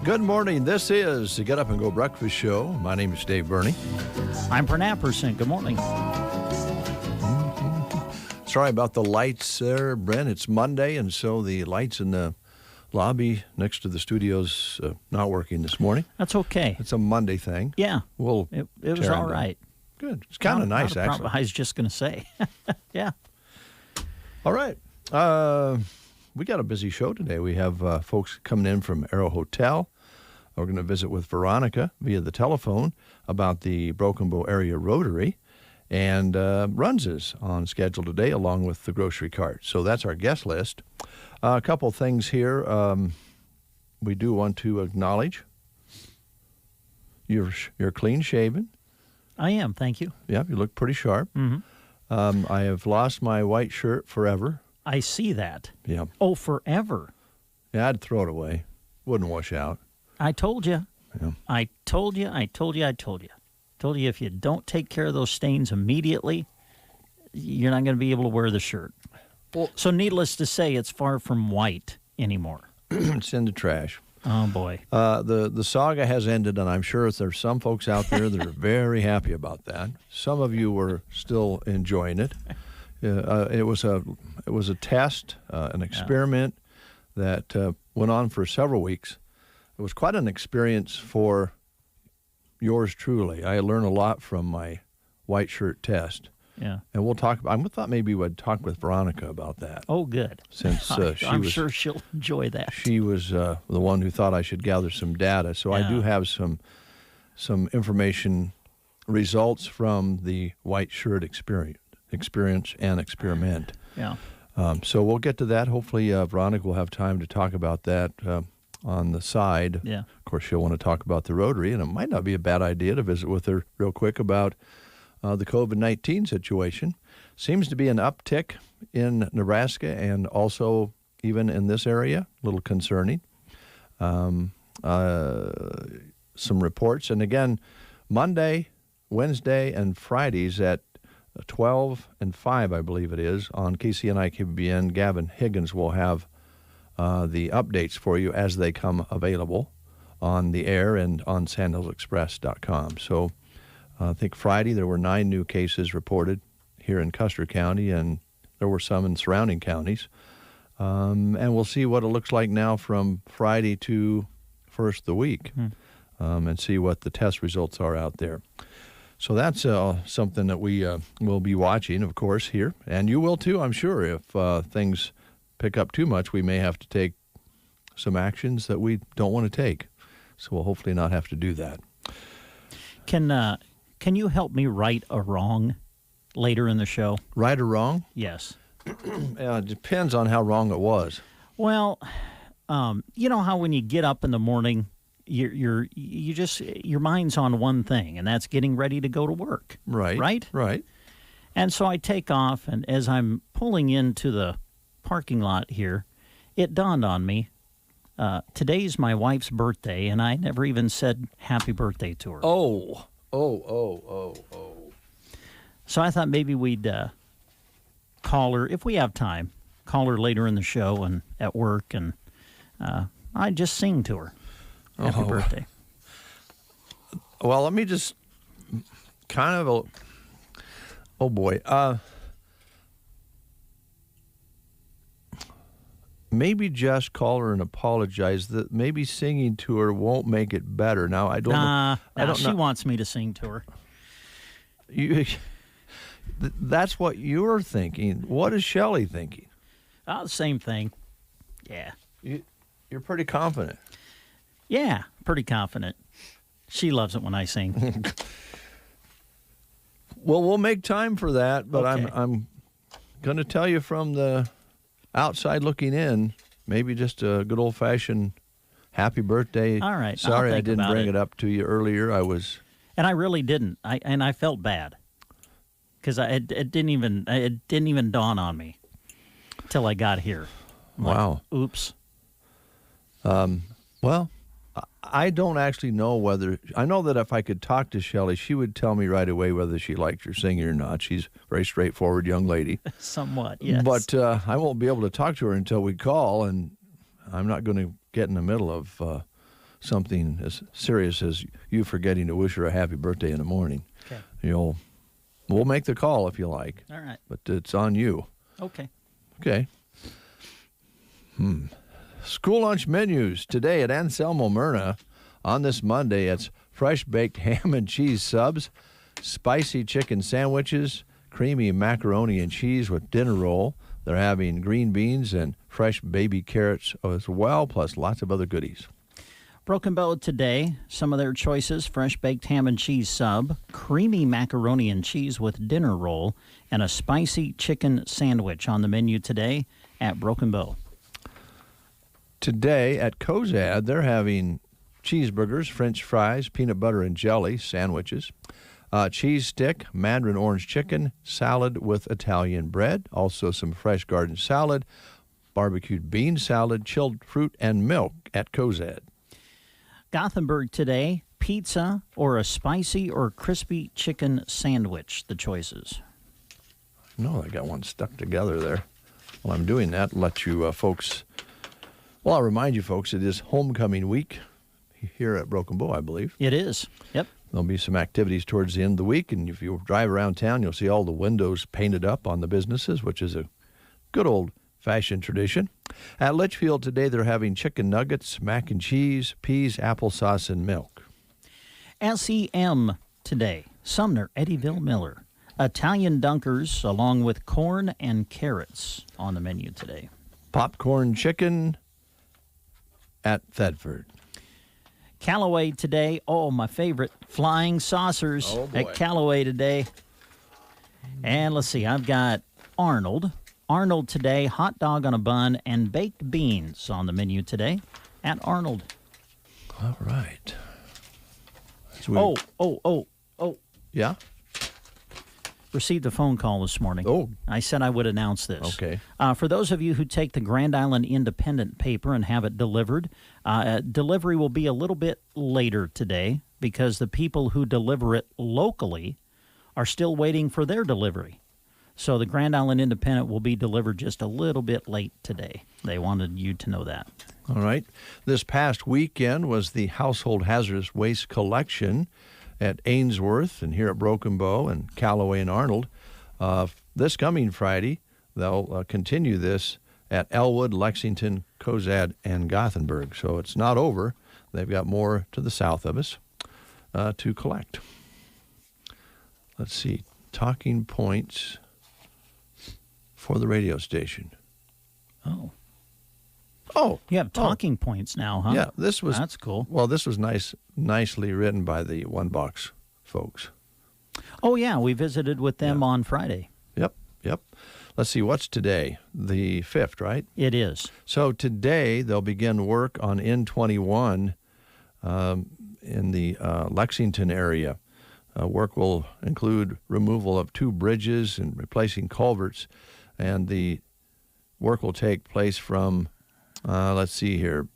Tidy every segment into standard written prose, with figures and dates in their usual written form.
Good morning. This is the Get Up and Go Breakfast Show. My name is Dave Burney. I'm Brent Apperson. Good morning. Sorry about the lights there, Brent. It's Monday, and so the lights in the lobby next to the studio's not working this morning. That's okay. It's a Monday thing. Yeah. It was all right. Good. It's kind of nice, actually. I was just going to say. Yeah. All right. We got a busy show today. We have folks coming in from Arrow Hotel. We're going to visit with Veronica via the telephone about the Broken Bow Area Rotary. And Runs is on schedule today along with the grocery cart. So that's our guest list. A couple things here. We do want to acknowledge you're clean shaven. I am, thank you. Yeah, you look pretty sharp. Mm-hmm. I have lost my white shirt forever. I see that. Yeah. Oh, forever. Yeah, I'd throw it away. Wouldn't wash out. I told you. Yeah. I told you if you don't take care of those stains immediately, you're not going to be able to wear the shirt. Well, so needless to say, it's far from white anymore. It's in the trash. Oh, boy. The saga has ended, and I'm sure there's some folks out there that are very happy about that. Some of you were still enjoying it. It was a test, an experiment that went on for several weeks. It was quite an experience for yours truly. I learned a lot from my white shirt test. Yeah. And we'll talk about, I thought maybe we'd talk with Veronica about that. Oh, good. Since I'm sure she'll enjoy that. She was the one who thought I should gather some data. So I do have some information results from the white shirt experience and experiment. Yeah. So we'll get to that. Hopefully Veronica will have time to talk about that on the side. Yeah. Of course, she'll want to talk about the Rotary, and it might not be a bad idea to visit with her real quick about the COVID-19 situation. Seems to be an uptick in Nebraska and also even in this area, a little concerning. Some reports. And again, Monday, Wednesday, and Fridays at 12 and 5, I believe it is, on KCNI KBBN, Gavin Higgins will have the updates for you as they come available on the air and on sandhillsexpress.com. So I think Friday there were 9 new cases reported here in Custer County, and there were some in surrounding counties. And we'll see what it looks like now from Friday to first of the week and see what the test results are out there. So that's something that we will be watching, of course, here. And you will too, I'm sure. If things pick up too much, we may have to take some actions that we don't want to take. So we'll hopefully not have to do that. Can you help me right a wrong later in the show? Right or wrong? Yes. It depends on how wrong it was. Well, you know how when you get up in the morning, your mind's on one thing, and that's getting ready to go to work. Right. Right? Right. And so I take off, and as I'm pulling into the parking lot here, it dawned on me, today's my wife's birthday, and I never even said happy birthday to her. Oh. So I thought maybe we'd call her, if we have time, call her later in the show and at work, and I'd just sing to her. Happy birthday. Well, let me just maybe just call her and apologize. That maybe singing to her won't make it better. Now I don't know. I don't she know. wants me to sing to her. That's what you're thinking. What is Shelley thinking? Oh, same thing. Yeah. You're pretty confident. Yeah, pretty confident. She loves it when I sing. Well, we'll make time for that, but Okay. I'm going to tell you from the outside looking in, maybe just a good old-fashioned happy birthday. All right, I'll Sorry I think didn't about bring it. it up to you earlier. I was And I really didn't. I felt bad because it didn't even dawn on me till I got here. I'm like, wow. oops. Well, I don't actually know whether – I know that if I could talk to Shelley, she would tell me right away whether she liked your singing or not. She's a very straightforward young lady. Somewhat, yes. But I won't be able to talk to her until we call, and I'm not going to get in the middle of something as serious as you forgetting to wish her a happy birthday in the morning. Okay. We'll make the call if you like, All right. but it's on you. Okay. Okay. School lunch menus today at Anselmo Myrna. On this Monday, it's fresh baked ham and cheese subs, spicy chicken sandwiches, creamy macaroni and cheese with dinner roll. They're having green beans and fresh baby carrots as well, plus lots of other goodies. Broken Bow today, some of their choices: fresh baked ham and cheese sub, creamy macaroni and cheese with dinner roll, and a spicy chicken sandwich on the menu today at Broken Bow. Today at Cozad, they're having cheeseburgers, French fries, peanut butter and jelly sandwiches, cheese stick, mandarin orange chicken, salad with Italian bread, also some fresh garden salad, barbecued bean salad, chilled fruit, and milk at Cozad. Gothenburg today, pizza or a spicy or crispy chicken sandwich, the choices. No, I got one stuck together there. While I'm doing that, let you folks... Well, I'll remind you folks, it is homecoming week here at Broken Bow, I believe. It is. Yep. There'll be some activities towards the end of the week, and if you drive around town, you'll see all the windows painted up on the businesses, which is a good old-fashioned tradition. At Litchfield today, they're having chicken nuggets, mac and cheese, peas, applesauce, and milk. SEM today, Sumner, Eddyville, Miller. Italian dunkers along with corn and carrots on the menu today. Popcorn chicken at Thedford. Callaway today, my favorite, flying saucers Oh, boy. at Callaway today. And let's see, I've got Arnold. Arnold today, hot dog on a bun and baked beans on the menu today at Arnold. All right. So yeah? Received a phone call this morning. Oh. I said I would announce this. Okay. For those of you who take the Grand Island Independent paper and have it delivered, delivery will be a little bit later today because the people who deliver it locally are still waiting for their delivery. So the Grand Island Independent will be delivered just a little bit late today. They wanted you to know that. All right. This past weekend was the Household Hazardous Waste Collection at Ainsworth and here at Broken Bow and Callaway and Arnold. This coming Friday, they'll continue this at Elwood, Lexington, Cozad, and Gothenburg. So it's not over. They've got more to the south of us to collect. Let's see. Talking points for the radio station. Oh, You have talking points now, huh? yeah. That's cool. Well, this was nicely written by the One Box folks. Oh, yeah, we visited with them on Friday. Yep. Let's see, what's today? The 5th, right? It is. So today they'll begin work on N21 in the Lexington area. Work will include removal of 2 bridges and replacing culverts, and the work will take place from, let's see here,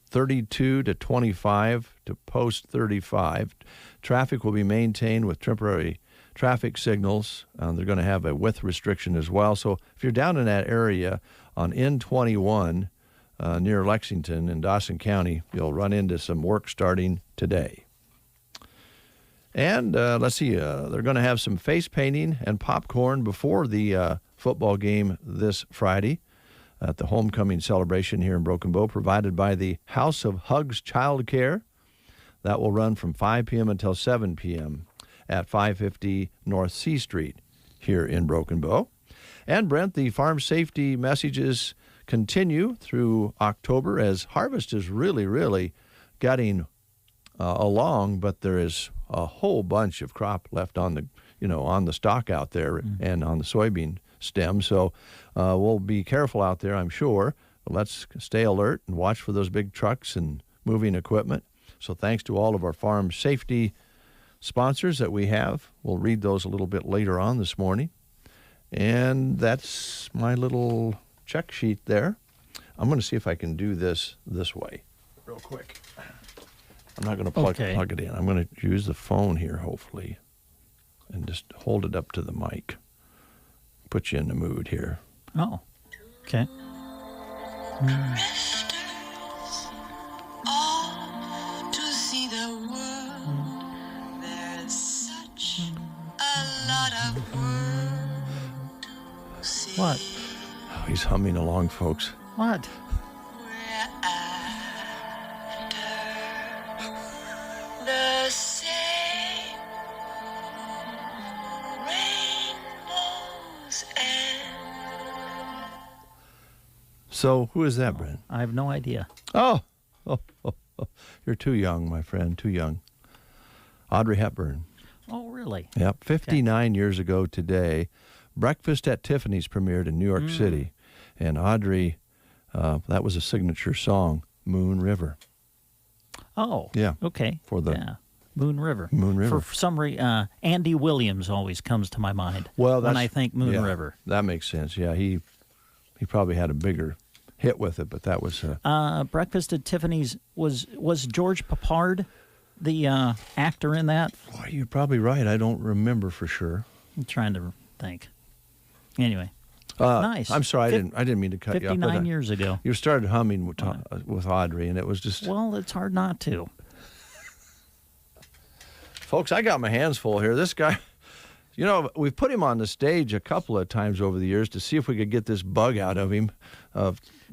32 to 25 to post 35. Traffic will be maintained with temporary traffic signals. They're going to have a width restriction as well. So if you're down in that area on N21 near Lexington in Dawson County, you'll run into some work starting today. And let's see, they're going to have some face painting and popcorn before the football game this Friday. at the homecoming celebration here in Broken Bow, provided by the House of Hugs Child Care. That will run from 5 p.m. until 7 p.m. at 550 North C Street here in Broken Bow. And Brent, the farm safety messages continue through October as harvest is really getting along, but there is a whole bunch of crop left on the stalk out there and on the soybean stem. So we'll be careful out there, I'm sure. But let's stay alert and watch for those big trucks and moving equipment. So thanks to all of our farm safety sponsors that we have. We'll read those a little bit later on this morning. And that's my little check sheet there. I'm going to see if I can do this way real quick. I'm not going to plug it in. I'm going to use the phone here, hopefully, and just hold it up to the mic. Put you in the mood here. Oh, okay. Off to see the world. There's such a lot of world to see. What? Oh, he's humming along, folks. What? We're after the same rainbows and So who is that, Brent? I have no idea. Oh, you're too young, my friend, too young. Audrey Hepburn. Oh, really? Yep, 59 years ago today, Breakfast at Tiffany's premiered in New York City. And Audrey, that was a signature song, Moon River. Oh, Yeah. Okay. For the Moon River. Moon River. For some reason, Andy Williams always comes to my mind Well, when I think Moon yeah, River. That makes sense. Yeah, he probably had a bigger hit with it, but that was Breakfast at Tiffany's was George Papard the actor in that? Boy, you're probably right. I don't remember for sure. I'm trying to think. Anyway, nice. I'm sorry, I didn't mean to cut you off. 59 years ago. You started humming with Audrey, and it was just... Well, it's hard not to. Folks, I got my hands full here. This guy, we've put him on the stage a couple of times over the years to see if we could get this bug out of him.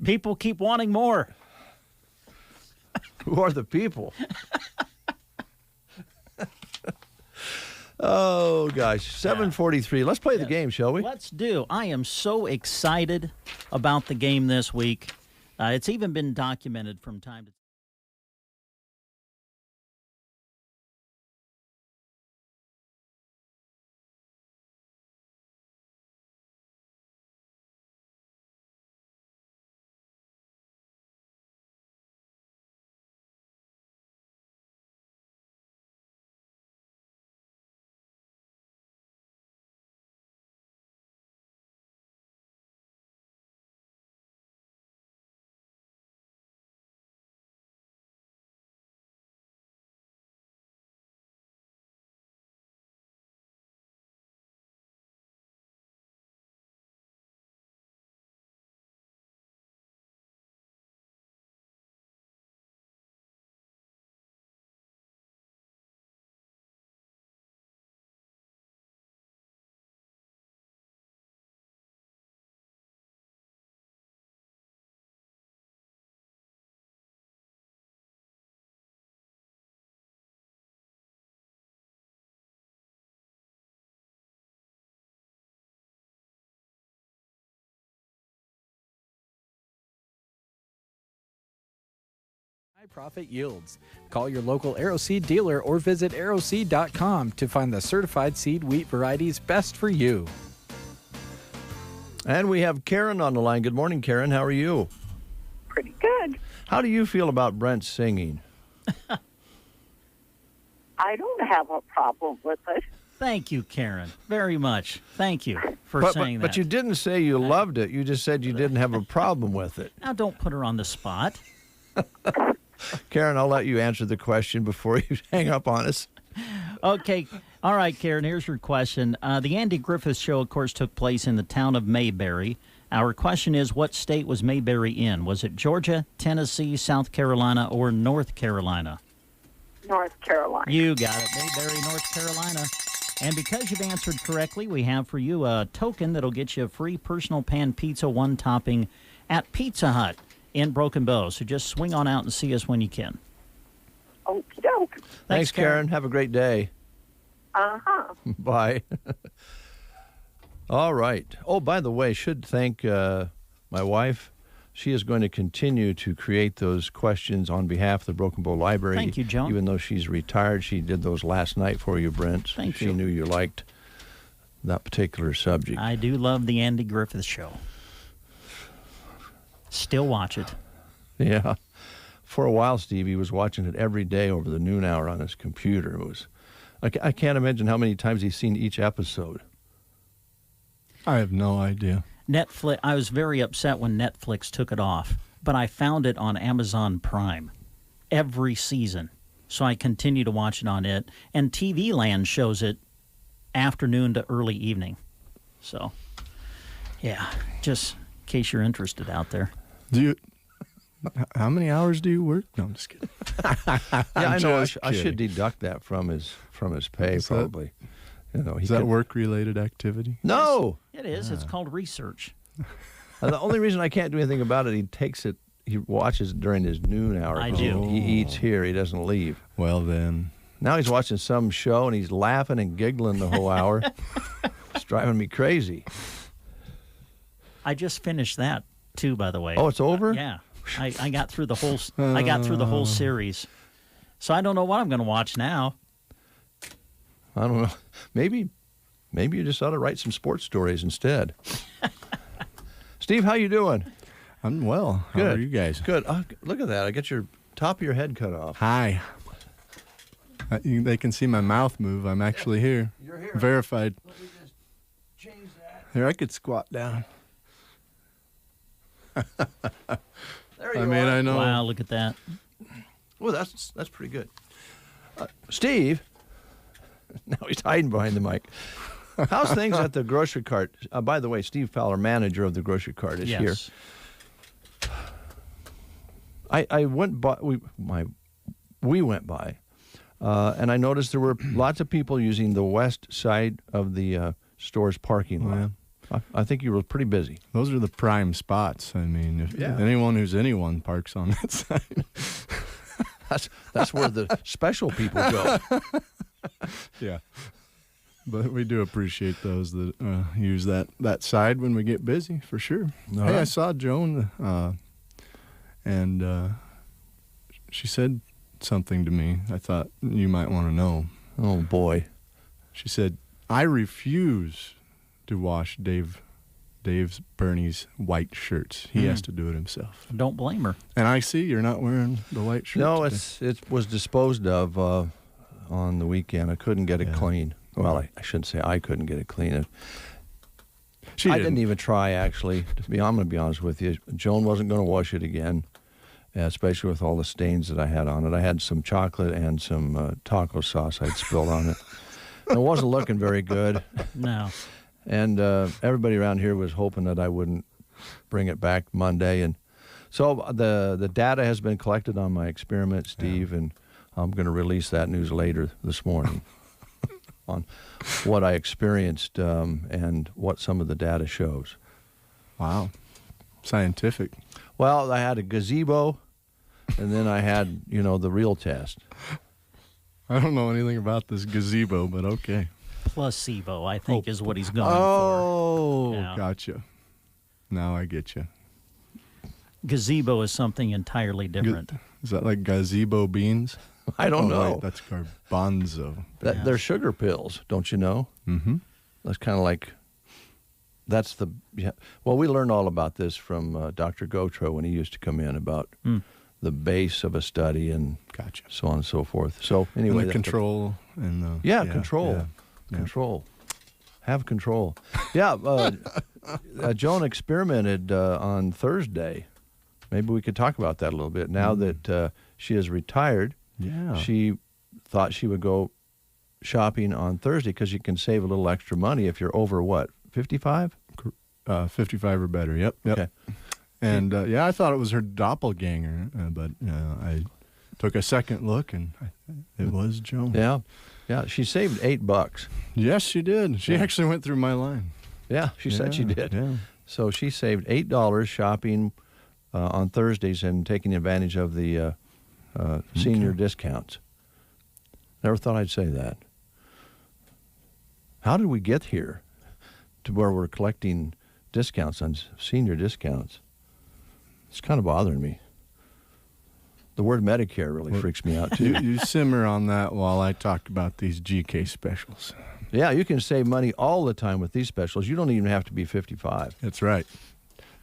People keep wanting more. Who are the people? Oh, gosh. 7:43. Let's play the game, shall we? Let's do. I am so excited about the game this week. It's even been documented from time to time. High profit yields. Call your local AeroSeed dealer or visit aeroseed.com to find the certified seed wheat varieties best for you. And we have Karen on the line. Good morning, Karen. How are you? Pretty good. How do you feel about Brent singing? I don't have a problem with it. Thank you, Karen, very much. Thank you for saying that. But you didn't say you loved it. You just said you didn't have a problem with it. Now, don't put her on the spot. Karen, I'll let you answer the question before you hang up on us. Okay. All right, Karen, here's your question. The Andy Griffith Show, of course, took place in the town of Mayberry. Our question is, what state was Mayberry in? Was it Georgia, Tennessee, South Carolina, or North Carolina? North Carolina. You got it. Mayberry, North Carolina. And because you've answered correctly, we have for you a token that'll get you a free personal pan pizza, one topping, at Pizza Hut in Broken Bow. So just swing on out and see us when you can. Okie doke. Thanks, Karen. Have a great day. Uh-huh. Bye. All right. Oh, by the way, should thank my wife. She is going to continue to create those questions on behalf of the Broken Bow Library. Thank you, Joan. Even though she's retired, she did those last night for you, Brent. Thank she you. knew you liked that particular subject. I do love the Andy Griffith Show. Still watch it. Yeah. For a while, Steve, he was watching it every day over the noon hour on his computer. It was, I can't imagine how many times he's seen each episode. I have no idea. Netflix. I was very upset when Netflix took it off, but I found it on Amazon Prime every season. So I continue to watch it on it. And TV Land shows it afternoon to early evening. So, yeah, just in case you're interested out there. How many hours do you work? No, I'm just kidding. Yeah, I know. just I should kidding. deduct that from his pay, Is that- probably. He Is that could- work-related activity? No. It is. It's called research. The only reason I can't do anything about it, he watches it during his noon hour. I do. He eats here. He doesn't leave. Well, then. Now he's watching some show and he's laughing and giggling the whole hour. It's driving me crazy. I just finished that too, by the way. Oh, it's over? Yeah, I got through the whole. I got through the whole series. So I don't know what I'm going to watch now. I don't know. Maybe you just ought to write some sports stories instead. Steve, how you doing? I'm well. How Good. are you guys? Good. Look at that. I got your top of your head cut off. Hi. They can see my mouth move. I'm actually here. You're here. Verified. Let me just change that. Here, I could squat down. There you I mean, are. I know. Wow, look at that. Well, that's pretty good. Steve, now he's hiding behind the mic. How's things at the grocery cart? By the way, Steve Fowler, manager of the grocery cart, is here. Yes. I went by. We went by, and I noticed there were lots of people using the west side of the store's parking lot. I think you were pretty busy. Those are the prime spots. I mean, if Yeah. anyone who's anyone parks on that side. That's where the special people go. Yeah. But we do appreciate those that use that side when we get busy, for sure. All Hey, I right. saw Joan, and she said something to me I thought you might want to know. Oh boy. She said, I refuse to wash Dave Burney's white shirts. He has to do it himself. Don't blame her. And I see you're not wearing the white shirt. No, today. it was disposed of on the weekend. I couldn't get it Yeah. clean. Well, I shouldn't say I couldn't get it clean. She I didn't even try, actually. I'm going to be honest with you. Joan wasn't going to wash it again, especially with all the stains that I had on it. I had some chocolate and some taco sauce I'd spilled on it. It wasn't looking very good. No. And everybody around here was hoping that I wouldn't bring it back Monday. And so the data has been collected on my experiment, Steve, and I'm going to release that news later this morning on what I experienced and what some of the data shows. Wow. Scientific. Well, I had a gazebo, and then I had, the real test. I don't know anything about this gazebo, but okay. Placebo, I think, is what he's going Oh, Yeah. gotcha. Now I get you. for. Gazebo is something entirely different. Is that like gazebo beans? I don't know. Wait, that's garbanzo. They're sugar pills, don't you know? Mm-hmm. That's kind of like, well, we learned all about this from Dr. Gotro when he used to come in about the base of a study and Gotcha. so on and so forth. So anyway, And the control and the control. yeah. Control. Have control. Yeah, Joan experimented on Thursday. Maybe we could talk about that a little bit. Now that she is retired, Yeah. she thought she would go shopping on Thursday because you can save a little extra money if you're over, 55? 55 or better. Yep. Okay. And I thought it was her doppelganger, but I took a second look and it was Joan. Yeah, she saved $8. Yes, she did. She actually went through my line. Yeah, she said she did. Yeah. So she saved $8 shopping on Thursdays and taking advantage of the senior discounts. Never thought I'd say that. How did we get here to where we're collecting discounts on senior discounts? It's kind of bothering me. The word Medicare really freaks me out, too. You simmer on that while I talk about these GK specials. Yeah, you can save money all the time with these specials. You don't even have to be 55. That's right.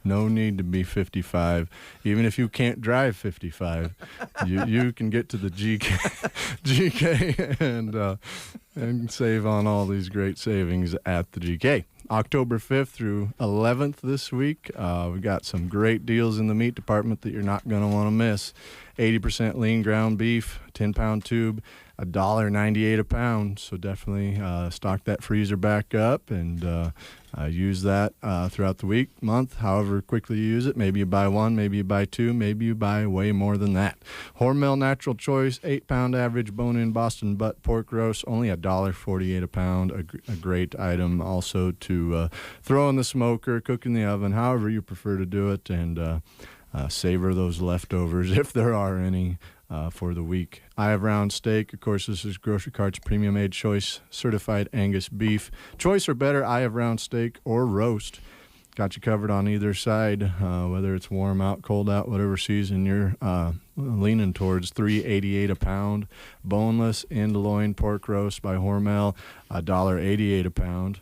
No need to be 55. Even if you can't drive 55, you can get to the GK and save on all these great savings at the GK. October 5th through 11th this week, we got some great deals in the meat department that you're not going to want to miss. 80% lean ground beef, 10-pound tube, $1.98 a pound. So definitely stock that freezer back up and use that throughout the week, month, however quickly you use it. Maybe you buy one, maybe you buy two, maybe you buy way more than that. Hormel Natural Choice, 8-pound average bone-in Boston butt pork roast, only $1.48 a pound. A great item also to throw in the smoker, cook in the oven, however you prefer to do it, and savor those leftovers if there are any for the week. I have round steak. Of course, this is Grocery Cart's Premium Made Choice Certified Angus Beef. Choice or better, I have round steak or roast. Got you covered on either side, whether it's warm out, cold out, whatever season you're leaning towards. $3.88 a pound. Boneless end loin pork roast by Hormel, $1.88 a pound.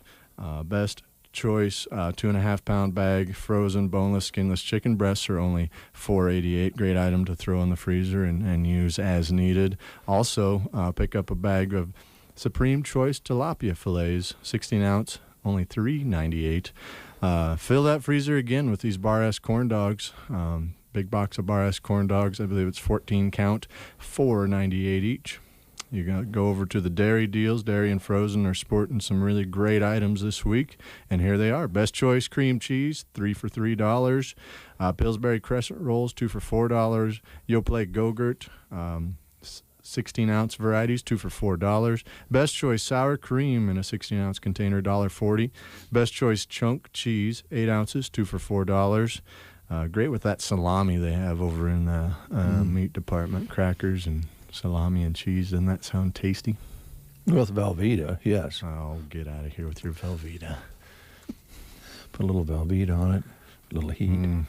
Best choice 2.5-pound bag frozen boneless skinless chicken breasts are only $4.88. Great item to throw in the freezer and use as needed. Also pick up a bag of Supreme Choice tilapia fillets, 16 ounce, only $3.98. Fill that freezer again with these Bar S corn dogs. Big box of Bar S corn dogs, I believe it's 14 count, $4.98 each. You got to go over to the dairy deals. Dairy and Frozen are sporting some really great items this week, and here they are. Best Choice cream cheese, 3 for $3. Pillsbury Crescent rolls, 2 for $4. Yoplait Go-Gurt, 16-ounce varieties, 2 for $4. Best Choice sour cream in a 16-ounce container, $1.40. Best Choice chunk cheese, 8 ounces, 2 for $4. Great with that salami they have over in the meat department, crackers and salami and cheese. Doesn't that sound tasty? With Velveeta, yes. Oh, get out of here with your Velveeta. Put a little Velveeta on it, a little heat.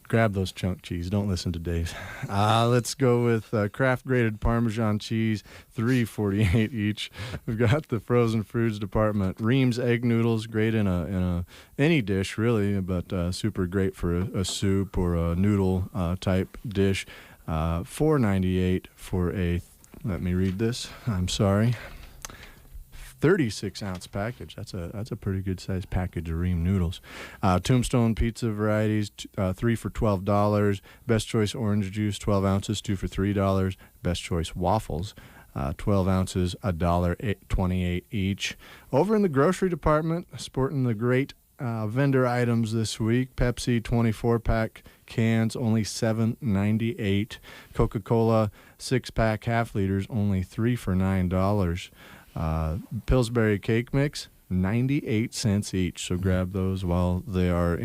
Grab those chunk cheese. Don't listen to Dave. Let's go with Kraft grated Parmesan cheese, $3.48 each. We've got the frozen foods department. Ream's egg noodles, great in any dish really, but super great for a soup or a noodle type dish. $4.98 for a, let me read this, I'm sorry, 36-ounce package. That's a pretty good sized package of Ream noodles. Tombstone pizza varieties, 3 for $12. Best Choice orange juice, 12 ounces, 2 for $3. Best Choice waffles, 12 ounces, $1.28 each. Over in the grocery department, sporting the great vendor items this week. Pepsi 24-pack cans, only $7.98. Coca-Cola 6-pack half liters, only 3 for $9. Pillsbury cake mix, 98 cents each. So grab those while they are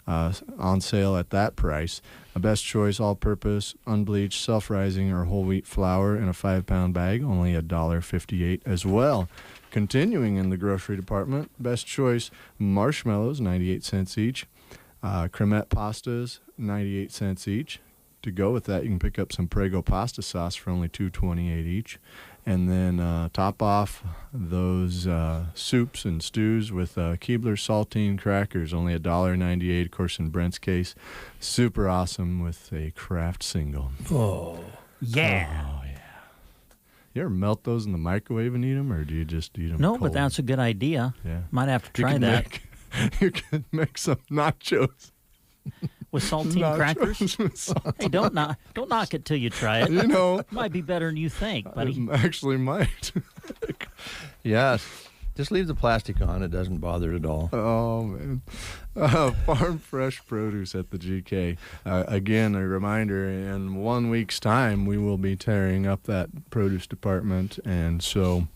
on sale at that price. Best Choice all-purpose, unbleached, self-rising, or whole wheat flour in a 5-pound bag, only $1.58 as well. Continuing in the grocery department, Best Choice marshmallows, 98 cents each. Cremette pastas, 98 cents each. To go with that, you can pick up some Prego pasta sauce for only $2.28 each. And then top off those soups and stews with Keebler saltine crackers, only $1.98. Of course, in Brent's case, super awesome with a Kraft single. Oh, yeah. Oh, yeah. You ever melt those in the microwave and eat them, or do you just eat them No, cold? but that's a good idea. Yeah. Might have to try that. You can make some nachos. With saltine crackers? With saltine. Hey, don't knock it till you try it. You know. Might be better than you think, buddy. It actually might. yes. Just leave the plastic on. It doesn't bother at all. Oh, man. Farm fresh produce at the GK. Again, a reminder, in 1 week's time, we will be tearing up that produce department, and so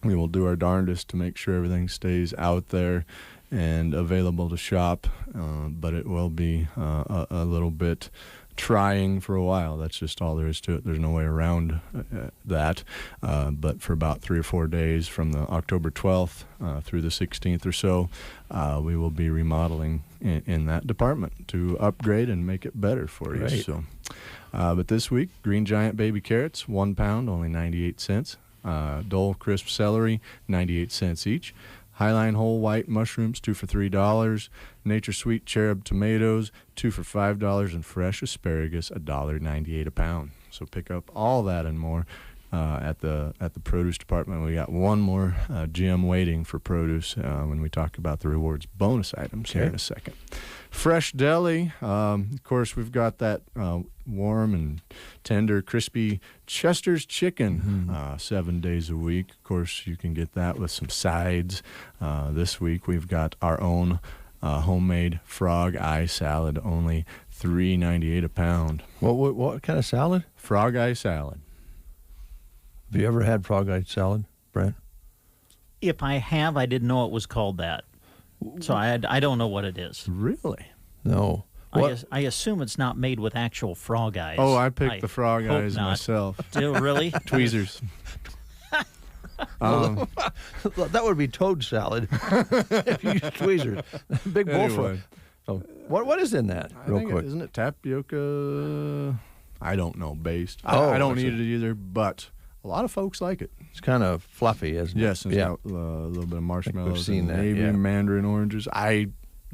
we will do our darndest to make sure everything stays out there and available to shop, but it will be a little bit trying for a while. That's just all there is to it. There's no way around that. But for about 3 or 4 days from the October 12th through the 16th or so, we will be remodeling in that department to upgrade and make it better for you. Great. So, but this week, Green Giant baby carrots, 1 pound, only 98 cents. Dole crisp celery, 98 cents each. Highline whole white mushrooms, 2 for $3. Nature Sweet cherub tomatoes, 2 for $5. And fresh asparagus, $1.98 a pound. So pick up all that and more at the produce department. We got one more GM waiting for produce when we talk about the rewards bonus items here in a second. Fresh deli, of course, we've got that warm and tender, crispy Chester's chicken 7 days a week. Of course, you can get that with some sides. This week, we've got our own homemade frog eye salad, only $3.98 a pound. What kind of salad? Frog eye salad. Have you ever had frog eye salad, Brent? If I have, I didn't know it was called that. So I don't know what it is. Really? No. What? I assume it's not made with actual frog eyes. Oh, I picked the frog hope eyes not. myself. Do really? Tweezers. That would be toad salad if you use tweezers. Big bullfrog. Anyway. So what is in that, real quick? Isn't it tapioca? I don't know, based. Oh, I don't is eat it? it either, but a lot of folks like it. It's kind of fluffy, isn't it? Yes, and Yeah. it's got a little bit of marshmallows seen and that, maybe yeah. mandarin oranges.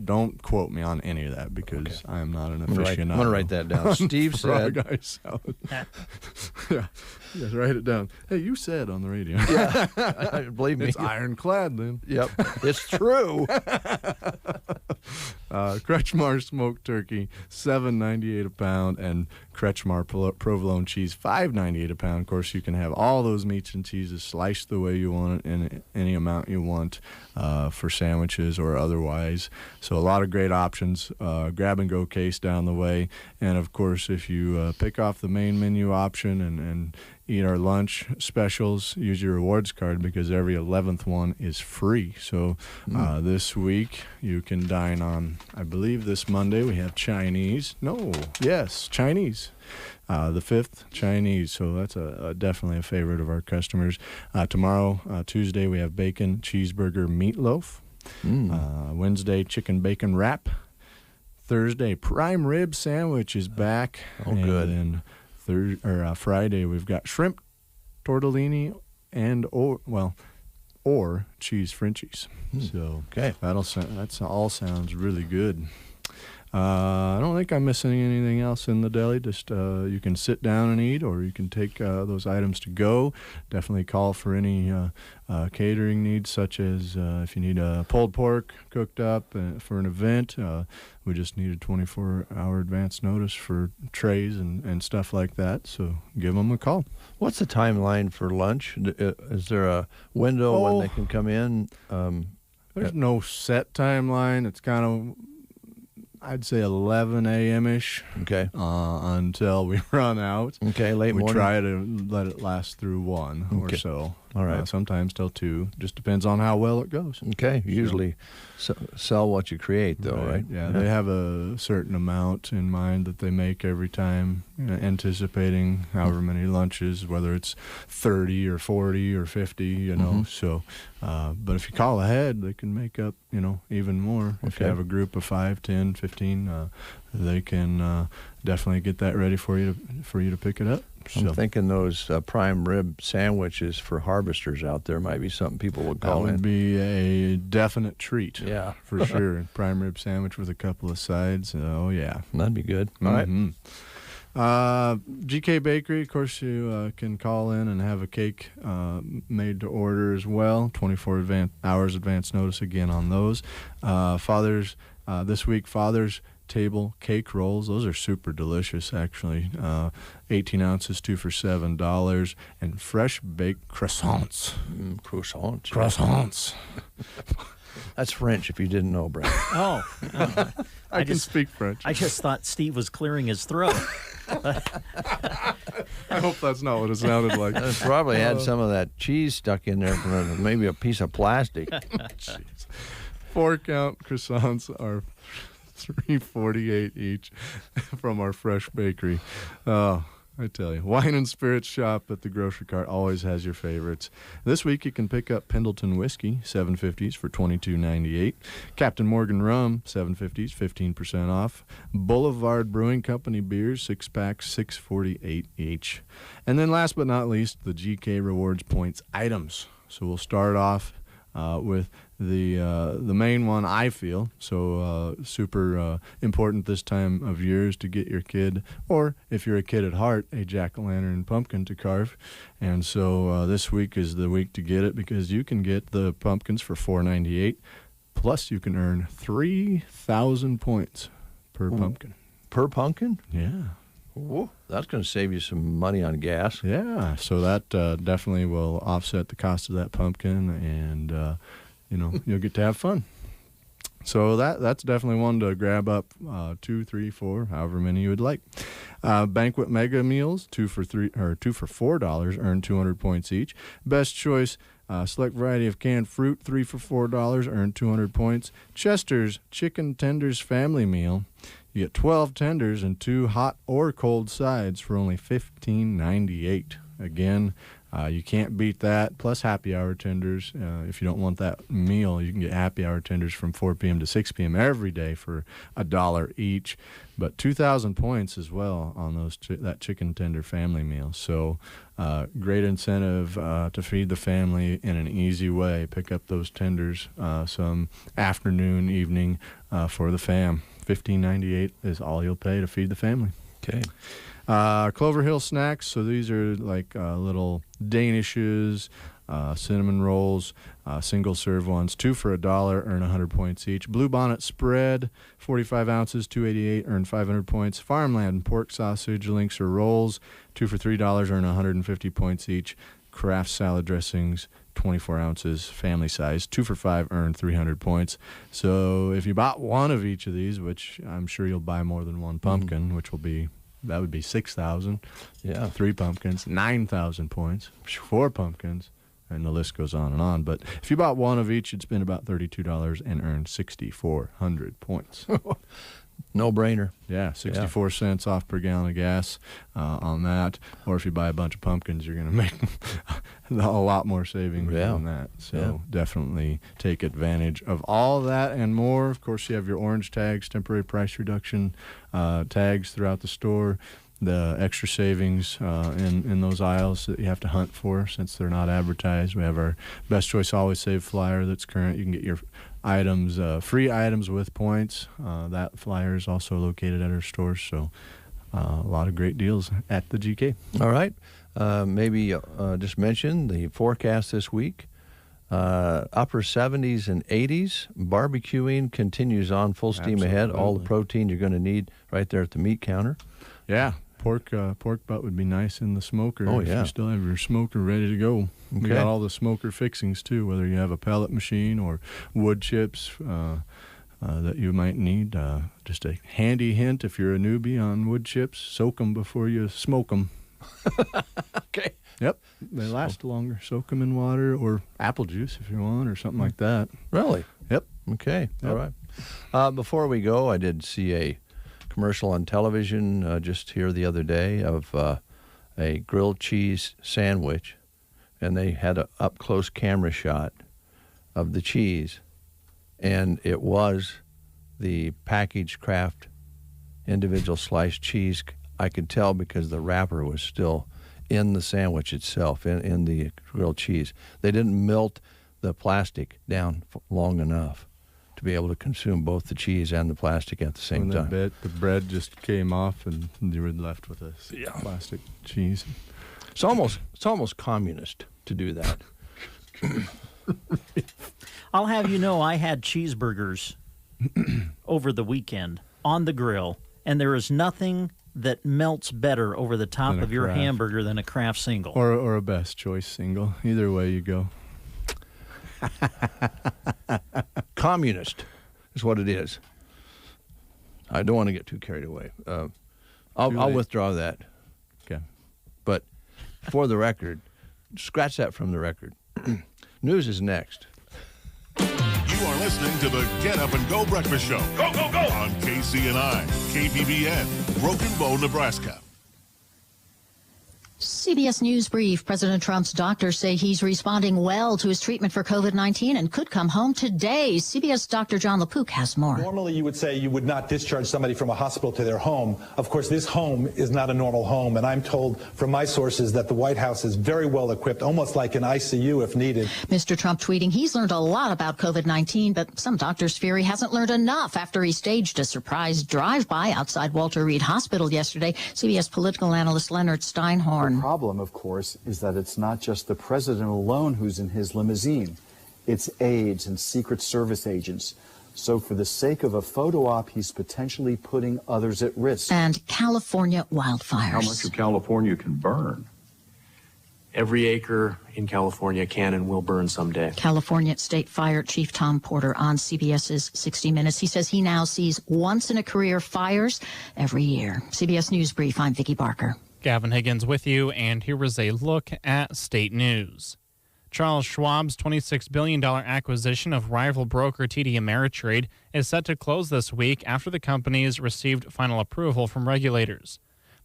Don't quote me on any of that because I am not an I'm aficionado. going to write that down. Steve Frog said, eye salad. Yeah, yes, write it down. Hey, you said on the radio. believe me. It's ironclad then. Yep, it's true. Kretschmar smoked turkey, $7.98 a pound, and Kretschmar provolone cheese, $5.98 a pound. Of course, you can have all those meats and cheeses sliced the way you want it in any amount you want for sandwiches or otherwise. So a lot of great options. Grab and go case down the way, and of course, if you pick off the main menu option and eat our lunch specials, use your rewards card because every 11th one is free. So this week you can dine on, I believe this Monday we have Chinese. Chinese. The 5th, Chinese. So that's definitely a favorite of our customers. Tomorrow, Tuesday, we have bacon cheeseburger meatloaf. Wednesday, chicken bacon wrap. Thursday, prime rib sandwich is back. Oh, good. And then Friday, we've got shrimp tortellini or cheese Frenchies. So Okay. that all sounds really good. I don't think I'm missing anything else in the deli. Just you can sit down and eat, or you can take those items to go. Definitely call for any catering needs, such as if you need a pulled pork cooked up for an event. We just need a 24-hour advance notice for trays and stuff like that. So give them a call. What's the timeline for lunch? Is there a window when they can come in? There's no set timeline. It's kind of, I'd say 11 a.m.-ish Okay. until we run out. Okay, late We morning. try to let it last through 1 or Okay. so. All right. Sometimes till 2. Just depends on how well it goes. Okay, usually sell what you create, though, right? Yeah, they have a certain amount in mind that they make every time, anticipating however many lunches, whether it's 30 or 40 or 50, you know. So, but if you call ahead, they can make up, even more. If you Okay. have a group of 5, 10, 15, they can definitely get that ready for you to pick it up. I'm So thinking those prime rib sandwiches for harvesters out there might be something people would that call would in. be a definite treat. Yeah. For sure. Prime rib sandwich with a couple of sides. Oh, yeah. That'd be good. All right. GK Bakery, of course, you can call in and have a cake made to order as well. 24 hours advance notice again on those. This week, Father's Table cake rolls. Those are super delicious, actually. 18 ounces, 2 for $7. And fresh baked croissants. Croissants. Croissants. That's French, if you didn't know, Brad. Oh. I can speak French. I just thought Steve was clearing his throat. I hope that's not what it sounded like. It probably had some of that cheese stuck in there from maybe a piece of plastic. Jeez. 4-count croissants are $3.48 each from our fresh bakery. Oh, I tell you, wine and spirits shop at the grocery cart always has your favorites. This week you can pick up Pendleton Whiskey, 750s for $22.98. Captain Morgan Rum, 750s, 15% off. Boulevard Brewing Company beers, 6-packs, $6.48 each. And then last but not least, the GK Rewards Points items. So we'll start off with the main one, I feel. So super important this time of year is to get your kid, or if you're a kid at heart, a jack-o'-lantern pumpkin to carve. And so this week is the week to get it, because you can get the pumpkins for $4.98, plus you can earn 3,000 points per pumpkin. Per pumpkin? Yeah. Ooh, that's going to save you some money on gas. Yeah, so that definitely will offset the cost of that pumpkin, and you'll get to have fun. So that's definitely one to grab up. 2, 3, 4, however many you would like. Banquet Mega Meals, 2 for $4, earn 200 points each. Best Choice select variety of canned fruit, 3 for $4, earn 200 points. Chester's Chicken Tenders Family Meal. You get 12 tenders and 2 hot or cold sides for only $15.98. Again, you can't beat that. Plus happy hour tenders. If you don't want that meal, you can get happy hour tenders from 4 p.m. to 6 p.m. every day for $1 each. But 2,000 points as well on that chicken tender family meal. So great incentive to feed the family in an easy way. Pick up those tenders some afternoon, evening for the fam. $15.98 is all you'll pay to feed the family. Okay. Clover Hill Snacks. So these are like little Danishes, cinnamon rolls, single serve ones, 2 for $1, earn 100 points each. Blue Bonnet Spread, 45 ounces, $2.88, earn 500 points. Farmland Pork Sausage Links or Rolls, 2 for $3, earn 150 points each. Kraft Salad Dressings, 24 ounces, family size, 2 for $5, earn 300 points. So if you bought one of each of these, which I'm sure you'll buy more than one pumpkin, that would be 6,000. Yeah. 3 pumpkins, 9,000 points. 4 pumpkins, and the list goes on and on. But if you bought one of each, you'd spend about $32 and earn 6,400 points. No brainer. Yeah, 64 cents off per gallon of gas on that. Or if you buy a bunch of pumpkins, you're going to make a lot more savings on that. So definitely take advantage of all that and more. Of course, you have your orange tags, temporary price reduction tags throughout the store. The extra savings in those aisles that you have to hunt for since they're not advertised. We have our Best Choice Always Save flyer that's current. You can get your items, free items with points. That flyer is also located at our stores. So a lot of great deals at the GK. All right. Maybe just mention the forecast this week. Upper 70s and 80s. Barbecuing continues on full steam ahead. All the protein you're going to need right there at the meat counter. Yeah. Pork butt would be nice in the smoker. Oh, if yeah. you still have your smoker ready to go. We Okay. got all the smoker fixings, too, whether you have a pellet machine or wood chips that you might need. Just a handy hint if you're a newbie on wood chips, soak them before you smoke them. Okay. Yep. They last longer. Soak them in water or apple juice if you want or something like that. Really? Yep. Okay. Yep. All right. Before we go, I did see a commercial on television just here the other day of a grilled cheese sandwich, and they had an up-close camera shot of the cheese, and it was the packaged Kraft individual sliced cheese. I could tell because the wrapper was still in the sandwich itself, in the grilled cheese. They didn't melt the plastic down long enough to be able to consume both the cheese and the plastic at the same time. The bread just came off and you were left with a plastic cheese. It's almost communist to do that. I'll have you know, I had cheeseburgers over the weekend on the grill, and there is nothing that melts better over the top of your hamburger than a Kraft single. Or a Best Choice single. Either way you go. Communist is what it is. I don't want to get too carried away. I'll withdraw that. Okay. But for the record, scratch that from the record. News is next. You are listening to the Get Up and Go Breakfast Show. Go, go, go! On KCNI, KPBN, Broken Bow, Nebraska. CBS News Brief. President Trump's doctors say he's responding well to his treatment for COVID-19 and could come home today. CBS Dr. John LaPook has more. Normally, you would say you would not discharge somebody from a hospital to their home. Of course, this home is not a normal home, and I'm told from my sources that the White House is very well equipped, almost like an ICU if needed. Mr. Trump tweeting he's learned a lot about COVID-19, but some doctors fear he hasn't learned enough after he staged a surprise drive-by outside Walter Reed Hospital yesterday. CBS political analyst Leonard Steinhorn. The problem, of course, is that it's not just the president alone who's in his limousine. It's aides and Secret Service agents. So for the sake of a photo op, he's potentially putting others at risk. And California wildfires. How much of California can burn? Every acre in California can and will burn someday. California State Fire Chief Tom Porter on CBS's 60 Minutes. He says he now sees once-in-a-career fires every year. CBS News Brief, I'm Vicki Barker. Gavin Higgins with you, and here is a look at state news. Charles Schwab's $26 billion acquisition of rival broker TD Ameritrade is set to close this week after the companies received final approval from regulators.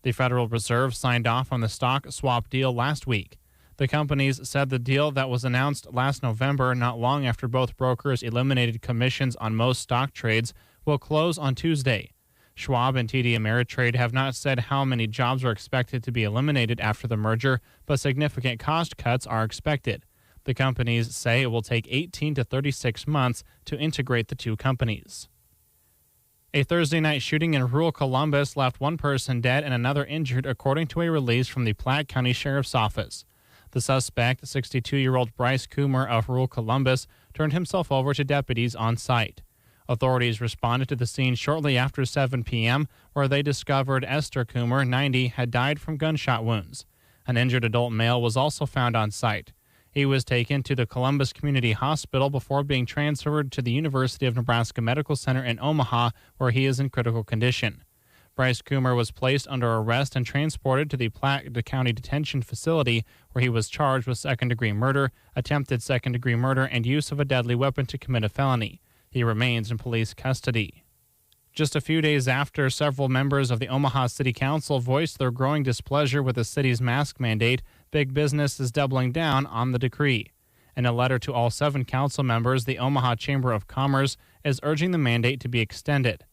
The Federal Reserve signed off on the stock swap deal last week. The companies said the deal that was announced last November, not long after both brokers eliminated commissions on most stock trades, will close on Tuesday. Schwab and TD Ameritrade have not said how many jobs are expected to be eliminated after the merger, but significant cost cuts are expected. The companies say it will take 18 to 36 months to integrate the two companies. A Thursday night shooting in rural Columbus left one person dead and another injured, according to a release from the Platte County Sheriff's Office. The suspect, 62-year-old Bryce Coomer of rural Columbus, turned himself over to deputies on site. Authorities responded to the scene shortly after 7 p.m., where they discovered Esther Coomer, 90, had died from gunshot wounds. An injured adult male was also found on site. He was taken to the Columbus Community Hospital before being transferred to the University of Nebraska Medical Center in Omaha, where he is in critical condition. Bryce Coomer was placed under arrest and transported to the Platte County Detention Facility, where he was charged with second-degree murder, attempted second-degree murder, and use of a deadly weapon to commit a felony. He remains in police custody. Just a few days after several members of the Omaha City Council voiced their growing displeasure with the city's mask mandate, big business is doubling down on the decree. In a letter to all 7 council members, the Omaha Chamber of Commerce is urging the mandate to be extended.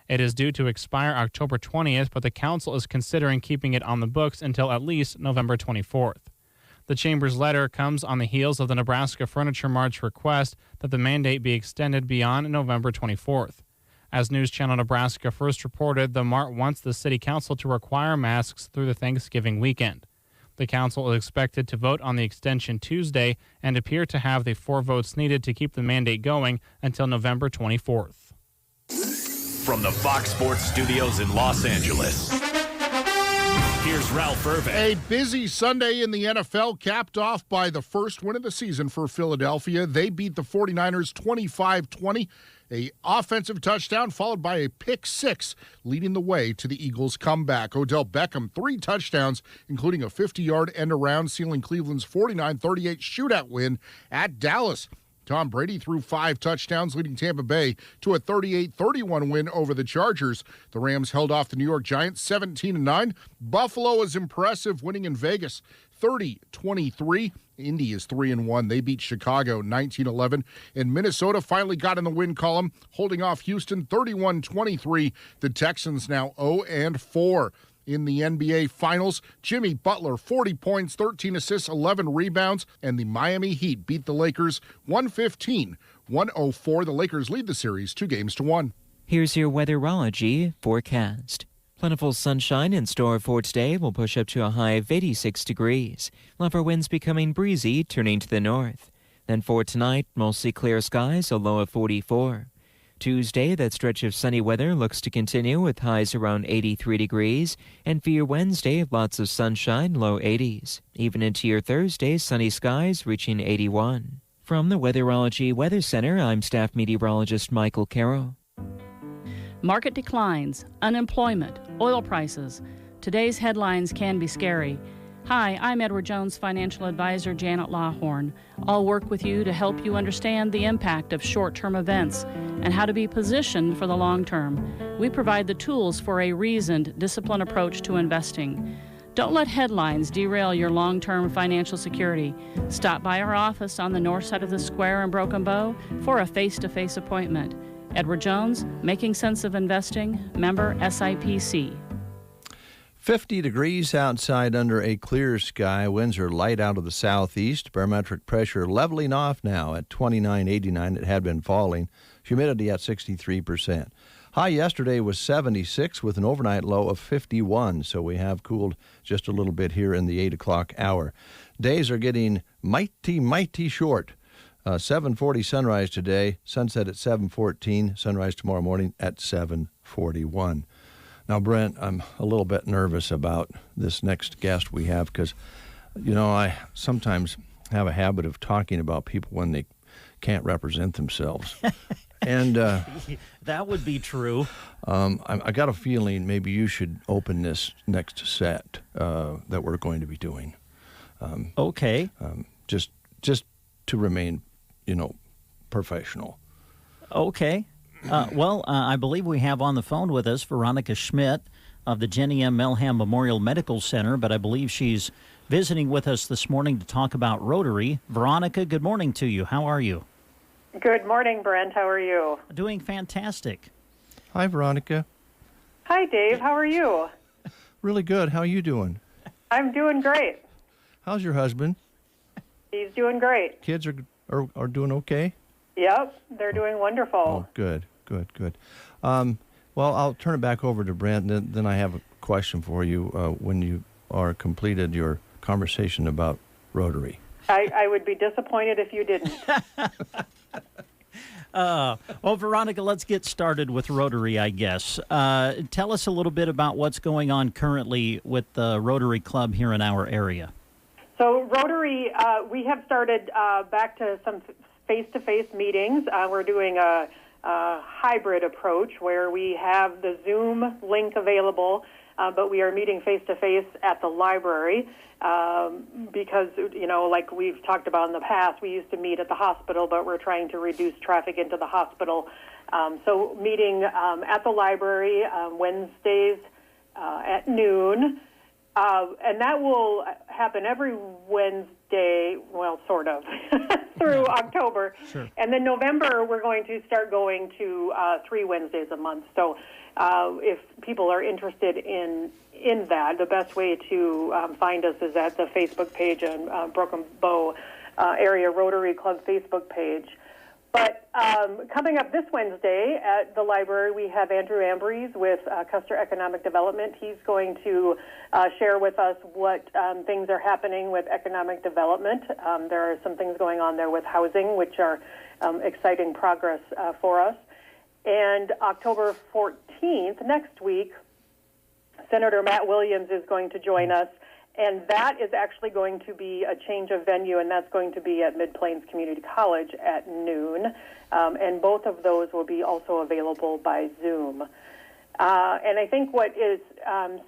It is due to expire October 20th, but the council is considering keeping it on the books until at least November 24th. The Chamber's letter comes on the heels of the Nebraska Furniture Mart's request that the mandate be extended beyond November 24th. As News Channel Nebraska first reported, the Mart wants the City Council to require masks through the Thanksgiving weekend. The Council is expected to vote on the extension Tuesday and appear to have the 4 votes needed to keep the mandate going until November 24th. From the Fox Sports Studios in Los Angeles, here's Ralph Irvin. A busy Sunday in the NFL capped off by the first win of the season for Philadelphia. They beat the 49ers 25-20. A offensive touchdown followed by a pick six, leading the way to the Eagles' comeback. Odell Beckham, 3 touchdowns, including a 50-yard end-around, sealing Cleveland's 49-38 shootout win at Dallas. Tom Brady threw 5 touchdowns, leading Tampa Bay to a 38-31 win over the Chargers. The Rams held off the New York Giants 17-9. Buffalo is impressive, winning in Vegas 30-23. Indy is 3-1. They beat Chicago 19-11. And Minnesota finally got in the win column, holding off Houston 31-23. The Texans now 0-4. In the NBA Finals, Jimmy Butler, 40 points, 13 assists, 11 rebounds, and the Miami Heat beat the Lakers 115-104. The Lakers lead the series 2-1. Here's your weatherology forecast. Plentiful sunshine in store for today will push up to a high of 86 degrees. Lower winds becoming breezy, turning to the north. Then for tonight, mostly clear skies, a low of 44. Tuesday, that stretch of sunny weather looks to continue with highs around 83 degrees. And for your Wednesday, lots of sunshine, low 80s. Even into your Thursday, sunny skies reaching 81. From the Weatherology Weather Center, I'm staff meteorologist Michael Carroll. Market declines, unemployment, oil prices. Today's headlines can be scary. Hi, I'm Edward Jones Financial Advisor Janet Lawhorn. I'll work with you to help you understand the impact of short-term events and how to be positioned for the long term. We provide the tools for a reasoned, disciplined approach to investing. Don't let headlines derail your long-term financial security. Stop by our office on the north side of the square in Broken Bow for a face-to-face appointment. Edward Jones, Making Sense of Investing, member SIPC. 50 degrees outside under a clear sky. Winds are light out of the southeast. Barometric pressure leveling off now at 29.89. It had been falling. Humidity at 63%. High yesterday was 76 with an overnight low of 51, so we have cooled just a little bit here in the 8 o'clock hour. Days are getting mighty short. 7:40 sunrise today, sunset at 7:14, sunrise tomorrow morning at 7:41. Now, Brent, I'm a little bit nervous about this next guest we have because, I sometimes have a habit of talking about people when they can't represent themselves. And that would be true. I got a feeling maybe you should open this next set that we're going to be doing. Okay. Just to remain, professional. Okay. I believe we have on the phone with us Veronica Schmidt of the Jenny M. Melham Memorial Medical Center, but I believe she's visiting with us this morning to talk about Rotary. Veronica, good morning to you. How are you? Good morning, Brent. How are you? Doing fantastic. Hi, Veronica. Hi, Dave. How are you? Really good. How are you doing? I'm doing great. How's your husband? He's doing great. Kids are doing okay? Yep, they're doing wonderful. Oh, good. Well, I'll turn it back over to Brent, and then I have a question for you when you are completed your conversation about Rotary. I would be disappointed if you didn't. Veronica, let's get started with Rotary, I guess. Tell us a little bit about what's going on currently with the Rotary Club here in our area. So Rotary, we have started back to some face-to-face meetings. We're doing a hybrid approach where we have the Zoom link available, but we are meeting face-to-face at the library because, like we've talked about in the past, we used to meet at the hospital, but we're trying to reduce traffic into the hospital. So meeting at the library Wednesdays at noon, and that will happen every Wednesday, well, sort of, through October. Sure. And then November, we're going to start going to 3 Wednesdays a month. So if people are interested in that, the best way to find us is at the Facebook page on Broken Bow Area Rotary Club Facebook page. But coming up this Wednesday at the library, we have Andrew Ambrose with Custer Economic Development. He's going to share with us what things are happening with economic development. There are some things going on there with housing, which are exciting progress for us. And October 14th, next week, Senator Matt Williams is going to join us. And that is actually going to be a change of venue, and that's going to be at Mid-Plains Community College at noon. And both of those will be also available by Zoom. And I think what is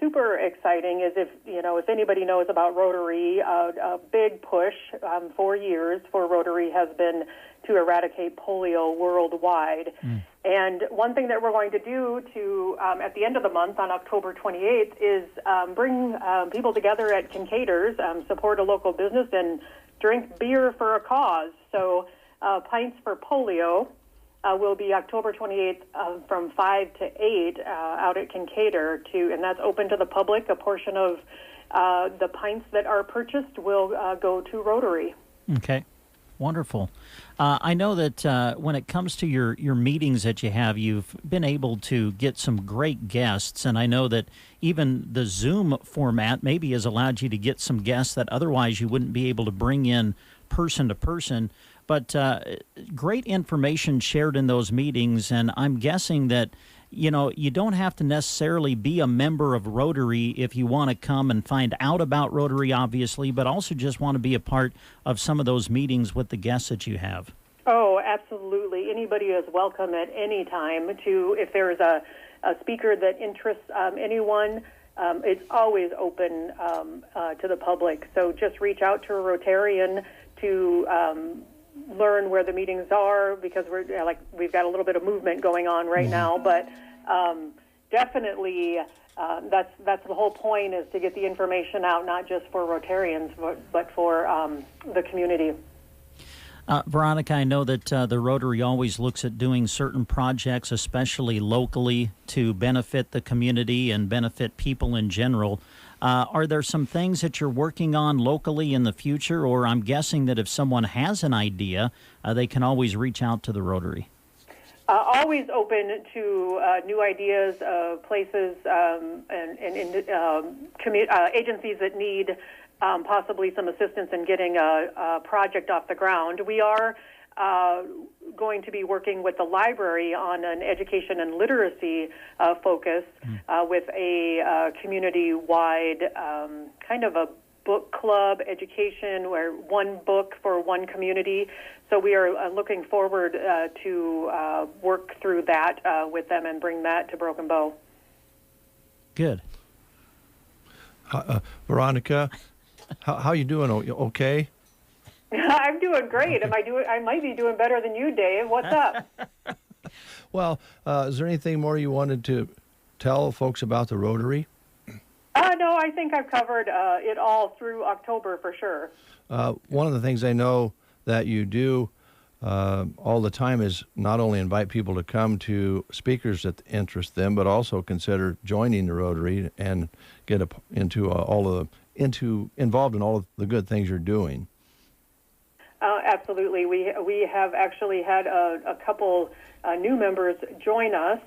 super exciting is if anybody knows about Rotary, a big push for years for Rotary has been to eradicate polio worldwide. And one thing that we're going to do to at the end of the month on October 28th is bring people together at Kincaiders, support a local business, and drink beer for a cause. So Pints for Polio will be October 28th from 5 to 8 out at Kincaider, and that's open to the public. A portion of the pints that are purchased will go to Rotary. Okay. Wonderful. I know that when it comes to your meetings that you have, you've been able to get some great guests, and I know that even the Zoom format maybe has allowed you to get some guests that otherwise you wouldn't be able to bring in person to person. But great information shared in those meetings, and I'm guessing that you don't have to necessarily be a member of Rotary if you want to come and find out about Rotary, obviously, but also just want to be a part of some of those meetings with the guests that you have. Oh, absolutely. Anybody is welcome at any time to, if there is a speaker that interests anyone, it's always open to the public. So just reach out to a Rotarian to learn where the meetings are, because we've got a little bit of movement going on right now. But definitely, that's the whole point, is to get the information out, not just for Rotarians, but for the community. Veronica, I know that the Rotary always looks at doing certain projects, especially locally, to benefit the community and benefit people in general. Are there some things that you're working on locally in the future, or I'm guessing that if someone has an idea, they can always reach out to the Rotary? Always open to new ideas, places, and agencies that need possibly some assistance in getting a project off the ground. We are going to be working with the library on an education and literacy focus with a community-wide kind of a book club education, where one book for one community. So we are looking forward to work through that with them and bring that to Broken Bow. Good. Veronica, how you doing? Okay? I'm doing great. I might be doing better than you, Dave. What's up? Well, is there anything more you wanted to tell folks about the Rotary? No, I think I've covered it all through October for sure. One of the things I know that you do all the time is not only invite people to come to speakers that interest them, but also consider joining the Rotary and get involved in all of the good things you're doing. Absolutely. We have actually had a couple new members join us,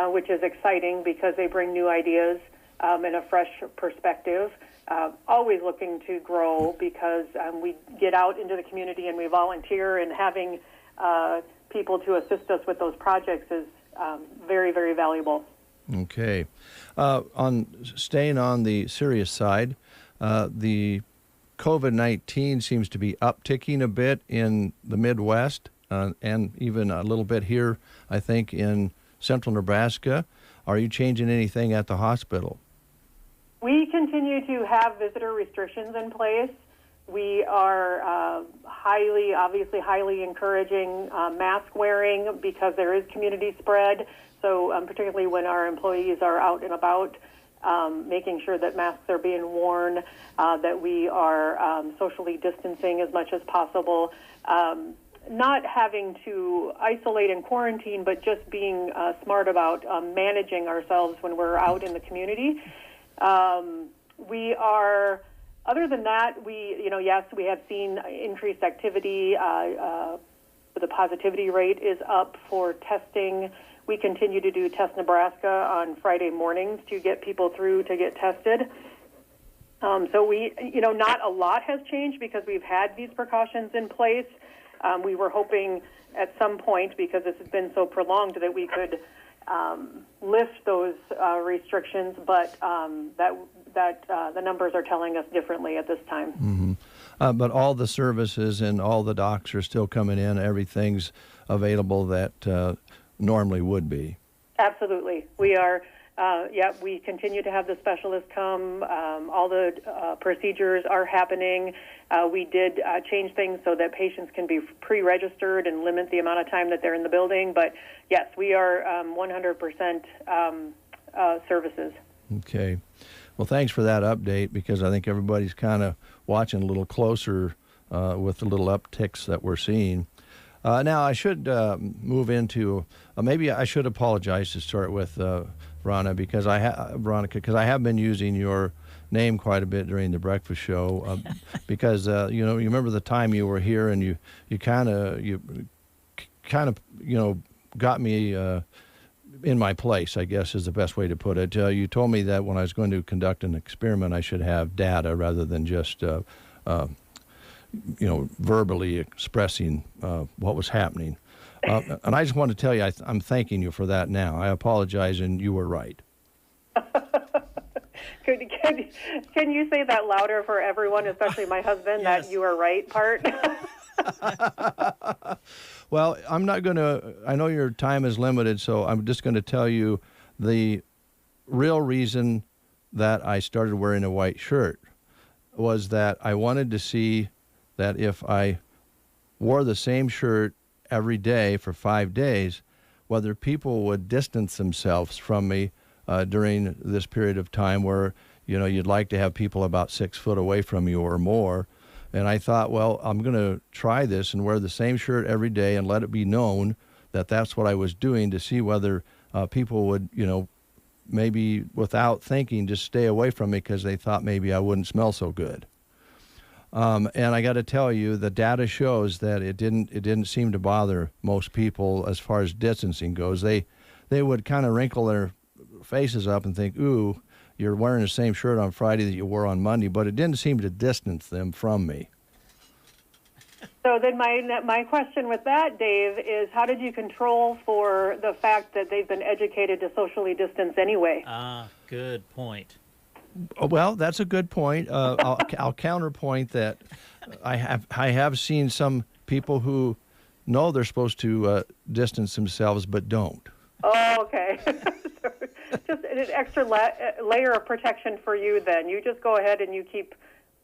which is exciting because they bring new ideas and a fresh perspective. Always looking to grow, because we get out into the community and we volunteer, and having people to assist us with those projects is very, very valuable. Okay. Staying on the serious side, the COVID-19 seems to be upticking a bit in the Midwest and even a little bit here, I think, in central Nebraska. Are you changing anything at the hospital? We continue to have visitor restrictions in place. We are highly encouraging mask wearing, because there is community spread. So particularly when our employees are out and about, making sure that masks are being worn, that we are socially distancing as much as possible, not having to isolate and quarantine, but just being smart about managing ourselves when we're out in the community. We are, other than that, yes, we have seen increased activity. The positivity rate is up for testing. We continue to do Test Nebraska on Friday mornings to get people through to get tested. So we, not a lot has changed because we've had these precautions in place. We were hoping at some point, because this has been so prolonged, that we could lift those restrictions, but the numbers are telling us differently at this time. Mm-hmm. But all the services and all the docs are still coming in. Everything's available that normally would be. Absolutely. We are, we continue to have the specialists come. All the procedures are happening. We did change things so that patients can be pre-registered and limit the amount of time that they're in the building. But yes, we are 100% services. Okay. Well, thanks for that update, because I think everybody's kind of watching a little closer with the little upticks that we're seeing. Now, I should move into, maybe I should apologize to start with, Veronica, because I have been using your name quite a bit during the breakfast show, because you remember the time you were here and you kind of got me in my place, I guess is the best way to put it. You told me that when I was going to conduct an experiment, I should have data rather than just verbally expressing what was happening. And I just want to tell you, I'm thanking you for that now. I apologize, and you were right. Can you say that louder for everyone, especially my husband, Yes. that you are right part? Well, I'm not going to, I know your time is limited, so I'm just going to tell you the real reason that I started wearing a white shirt was that I wanted to see that if I wore the same shirt every day for 5 days, whether people would distance themselves from me during this period of time where, you'd like to have people about 6 foot away from you or more. And I thought, well, I'm going to try this and wear the same shirt every day and let it be known that that's what I was doing to see whether people would, maybe without thinking, just stay away from me because they thought maybe I wouldn't smell so good. And I got to tell you, the data shows that it didn't seem to bother most people as far as distancing goes. They would kind of wrinkle their faces up and think, ooh, you're wearing the same shirt on Friday that you wore on Monday, but it didn't seem to distance them from me. So then my question with that, Dave, is how did you control for the fact that they've been educated to socially distance anyway? Good point. Well, that's a good point. I'll counterpoint that I have seen some people who know they're supposed to distance themselves but don't. Oh, okay. Just an extra layer of protection for you then. You just go ahead and you keep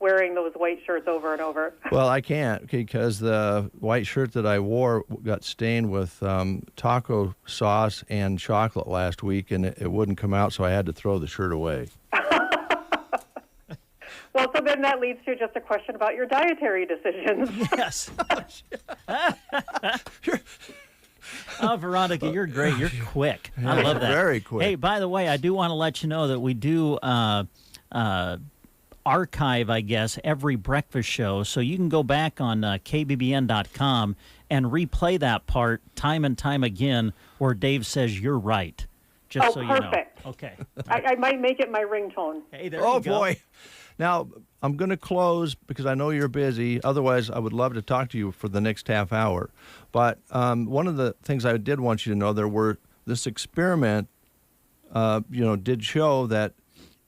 wearing those white shirts over and over. Well, I can't because the white shirt that I wore got stained with taco sauce and chocolate last week, and it wouldn't come out, so I had to throw the shirt away. Well, so then that leads to just a question about your dietary decisions. Yes. Oh, Veronica, you're great. You're quick. I love that. Very quick. Hey, by the way, I do want to let you know that we do archive, I guess, every breakfast show. So you can go back on kbbn.com and replay that part time and time again where Dave says you're right. Just so perfect. You know. Okay. I might make it my ringtone. Hey, there you go. Oh, boy. Now, I'm going to close because I know you're busy. Otherwise, I would love to talk to you for the next half hour. But one of the things I did want you to know, this experiment, did show that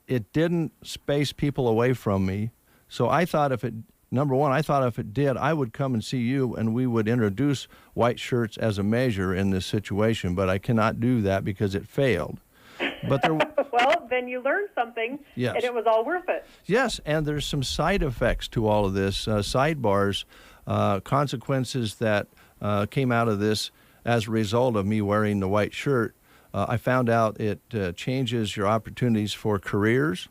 it didn't space people away from me. So I thought if it did, I would come and see you and we would introduce white shirts as a measure in this situation. But I cannot do that because it failed. But well, then you learned something, yes. And it was all worth it. Yes, and there's some side effects to all of this, sidebars, consequences that came out of this as a result of me wearing the white shirt. I found out it changes your opportunities for careers,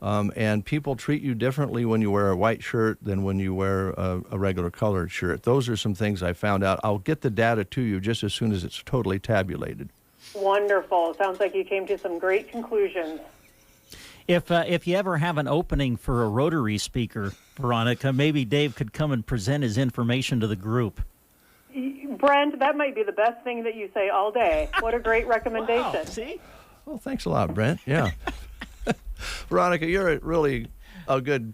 and people treat you differently when you wear a white shirt than when you wear a regular colored shirt. Those are some things I found out. I'll get the data to you just as soon as it's totally tabulated. Wonderful. Sounds like you came to some great conclusions. If you ever have an opening for a rotary speaker, Veronica, maybe Dave could come and present his information to the group. Brent, that might be the best thing that you say all day. What a great recommendation. Wow, see? Well, thanks a lot, Brent. Yeah. Veronica, you're really a good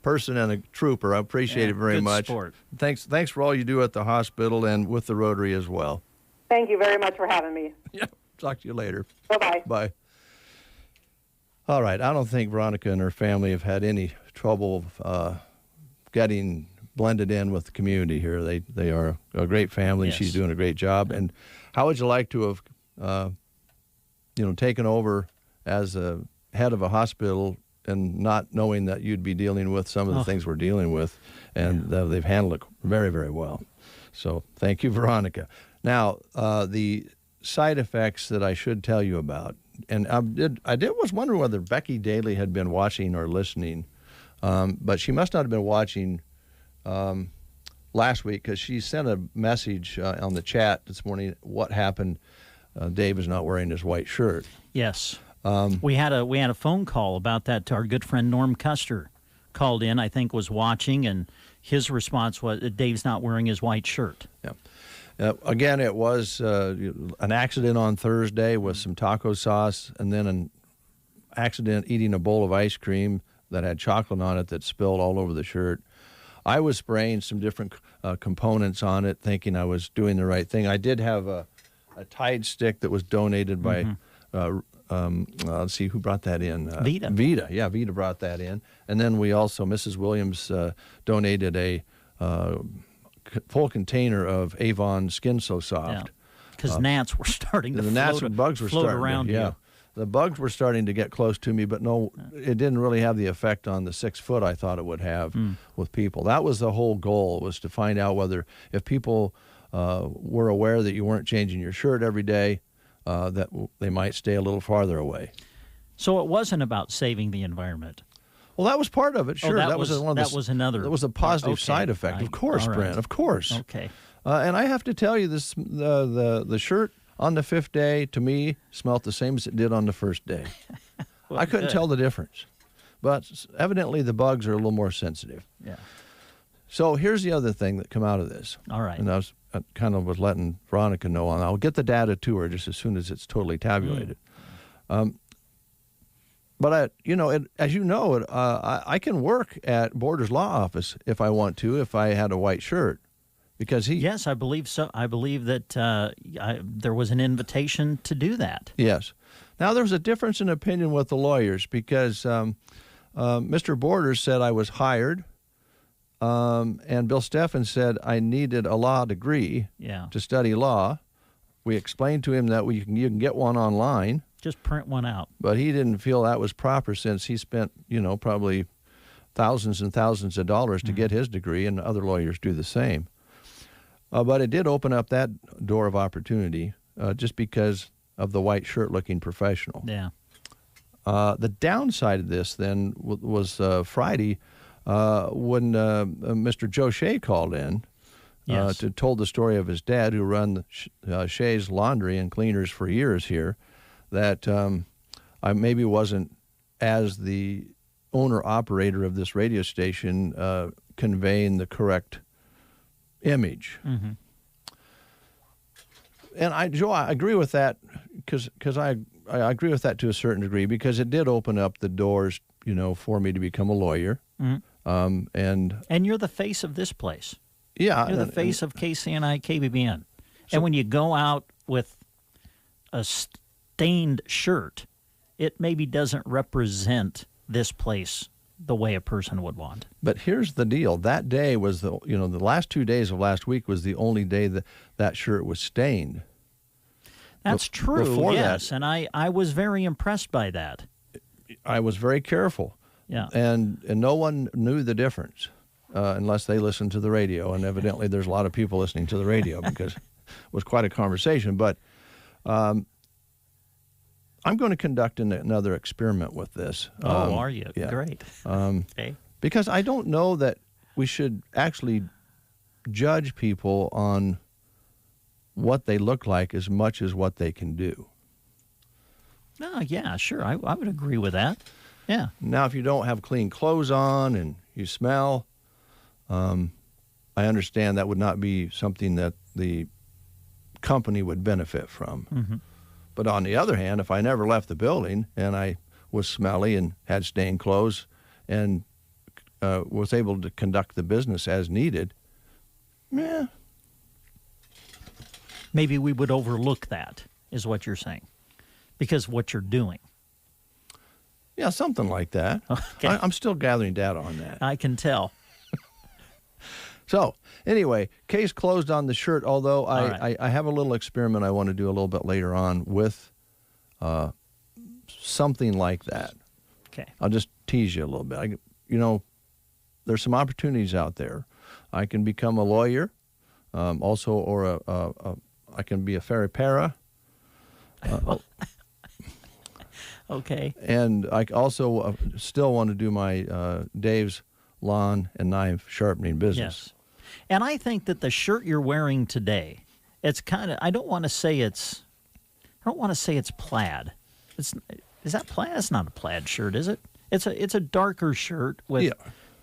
person and a trooper. I appreciate it very much. Sport. Thanks for all you do at the hospital and with the Rotary as well. Thank you very much for having me. Yeah. Talk to you later. Bye-bye. Bye. All right. I don't think Veronica and her family have had any trouble getting blended in with the community here. They are a great family. Yes. She's doing a great job. And how would you like to have, taken over as a head of a hospital and not knowing that you'd be dealing with some of the things we're dealing with? And they've handled it very, very well. So thank you, Veronica. Now, the side effects that I should tell you about, and I was wondering whether Becky Daly had been watching or listening, but she must not have been watching last week because she sent a message on the chat this morning. What happened? Dave is not wearing his white shirt. Yes, we had a phone call about that to our good friend Norm Custer. Called in, I think, was watching, and his response was Dave's not wearing his white shirt. Yeah. Again, it was an accident on Thursday with some taco sauce and then an accident eating a bowl of ice cream that had chocolate on it that spilled all over the shirt. I was spraying some different components on it, thinking I was doing the right thing. I did have a Tide stick that was donated by, let's see, who brought that in? Vita. Vita, yeah, Vita brought that in. And then we also, Mrs. Williams donated a full container of Avon Skin So Soft. Because gnats were starting to gnats and bugs were float starting around to, yeah. you. the bugs were starting to get close to me, but no, it didn't really have the effect on the 6 foot I thought it would have with people. That was the whole goal, was to find out whether if people were aware that you weren't changing your shirt every day, that they might stay a little farther away. So it wasn't about saving the environment. Well, that was part of it. Sure, that was was one of the, another. That was a positive Okay. side effect, of course, all right. Brent. Of course. Okay. And I have to tell you, this the shirt on the 5th day to me smelled the same as it did on the 1st day. Well, I couldn't good. tell the difference, but evidently the bugs are a little more sensitive. Yeah. So here's the other thing that come out of this. All right. And I kind of was letting Veronica know on. I'll get the data to her just as soon as it's totally tabulated. But as you know, I can work at Borders Law Office if I want to, if I had a white shirt, because Yes, I believe so. I believe that there was an invitation to do that. Yes. Now there's a difference in opinion with the lawyers because Mr. Borders said I was hired, and Bill Steffen said I needed a law degree to study law. We explained to him that you can get one online. Just print one out. But he didn't feel that was proper since he spent, probably thousands and thousands of dollars to get his degree, and other lawyers do the same. But it did open up that door of opportunity just because of the white shirt looking professional. Yeah. The downside of this then was Friday when Mr. Joe Shea called in told the story of his dad, who run Shea's Laundry and Cleaners for years here, that I maybe wasn't, as the owner-operator of this radio station, conveying the correct image. Mm-hmm. And Joe, I agree with that because I agree with that to a certain degree, because it did open up the doors, for me to become a lawyer. Mm-hmm. And you're the face of this place. Yeah. You're the face of KCNI KBBN. And when you go out with a stained shirt, it maybe doesn't represent this place the way a person would want. But here's the deal. That day was the last 2 days of last week was the only day that shirt was stained. That's true, Before yes. that, And I was very impressed by that. I was very careful. Yeah. And no one knew the difference unless they listened to the radio. And evidently there's a lot of people listening to the radio because it was quite a conversation. But I'm going to conduct another experiment with this. Are you? Yeah. Great. Okay. Because I don't know that we should actually judge people on what they look like as much as what they can do. Oh, yeah, sure. I would agree with that. Yeah. Now, if you don't have clean clothes on and you smell, I understand that would not be something that the company would benefit from. Mm-hmm. But on the other hand, if I never left the building and I was smelly and had stained clothes and was able to conduct the business as needed, maybe we would overlook that, is what you're saying, because of what you're doing. Yeah, something like that. Okay. I'm still gathering data on that. I can tell. So, anyway, case closed on the shirt, although right. I have a little experiment I want to do a little bit later on with something like that. Okay. I'll just tease you a little bit. There's some opportunities out there. I can become a lawyer, also, or I can be a ferry-para. Okay. And I also still want to do my Dave's Lawn and Knife Sharpening business. Yes. And I think that the shirt you're wearing today, it's kind of, I don't want to say it's plaid. Is that plaid? It's not a plaid shirt, is it? It's a darker shirt with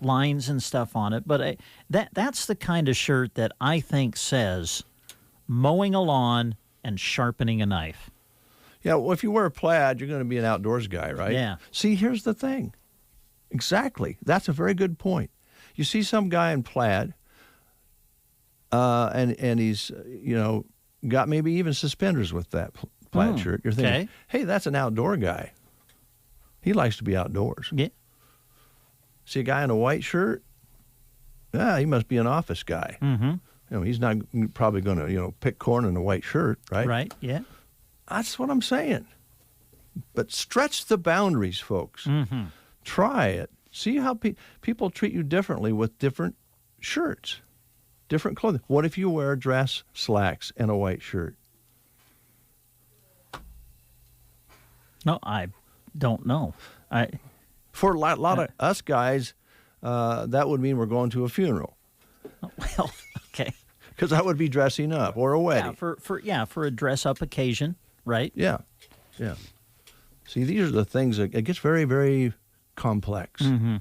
lines and stuff on it. But that's the kind of shirt that I think says mowing a lawn and sharpening a knife. Yeah, well, if you wear plaid, you're going to be an outdoors guy, right? Yeah. See, here's the thing. Exactly. That's a very good point. You see some guy in plaid, and he's, got maybe even suspenders with that plaid shirt. You're thinking, hey, that's an outdoor guy. He likes to be outdoors. Yeah. See a guy in a white shirt? He must be an office guy. Mm-hmm. He's not probably going to, pick corn in a white shirt, right? Right, yeah. That's what I'm saying. But stretch the boundaries, folks. Mm-hmm. Try it. See how people treat you differently with different shirts, different clothing. What if you wear a dress, slacks, and a white shirt? No, I don't know. For a lot of us guys, that would mean we're going to a funeral. Well, okay. Because that would be dressing up or a wedding. For a dress-up occasion, right? Yeah. See, these are the things that it gets very, very complex. Mm-hmm.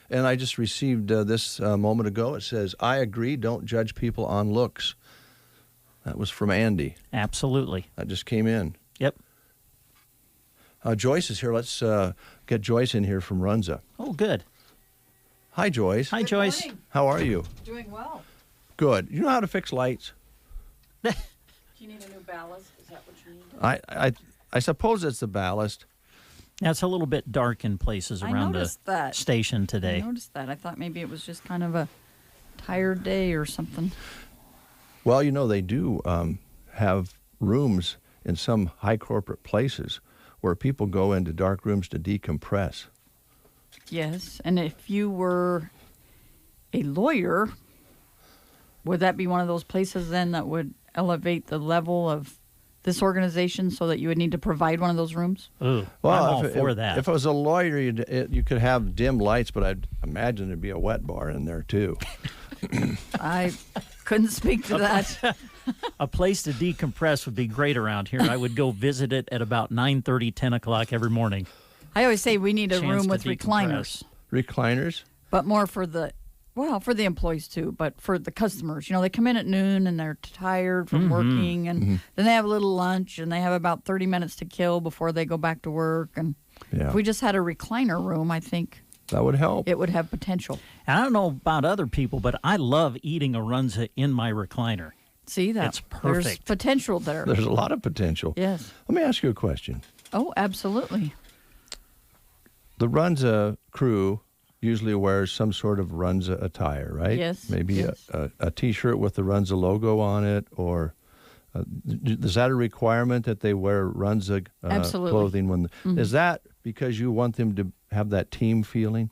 And I just received this a moment ago. It says, "I agree. Don't judge people on looks." That was from Andy. Absolutely. That just came in. Yep. Joyce is here. Let's get Joyce in here from Runza. Oh, good. Hi, Joyce. Hi, Joyce. Morning. How are you? Doing well. Good. You know how to fix lights? Do you need a new ballast? Is that what you need? I suppose it's the ballast. Yeah, it's a little bit dark in places around the station today. I noticed that. I thought maybe it was just kind of a tired day or something. Well, you know, they do have rooms in some high corporate places where people go into dark rooms to decompress. Yes, and if you were a lawyer, would that be one of those places then that would elevate the level of this organization so that you would need to provide one of those rooms? Ooh, well, I'm all for that. If I was a lawyer, you could have dim lights, but I'd imagine there'd be a wet bar in there too. I couldn't speak to that. A place to decompress would be great around here. I would go visit it at about 9:30, 10 o'clock every morning. I always say we need a Chance room to with recliners. Recliners? But more for the employees too, but for the customers. You know, they come in at noon and they're tired from working, and then they have a little lunch, and they have about 30 minutes to kill before they go back to work. And if we just had a recliner room, I think that would help. It would have potential. And I don't know about other people, but I love eating a Runza in my recliner. See, it's perfect. There's potential there. There's a lot of potential. Yes. Let me ask you a question. Oh, absolutely. The Runza crew usually wears some sort of Runza attire, right? Yes. Maybe yes. a T-shirt with the Runza logo on it, or is that a requirement that they wear Runza clothing? Is that because you want them to have that team feeling?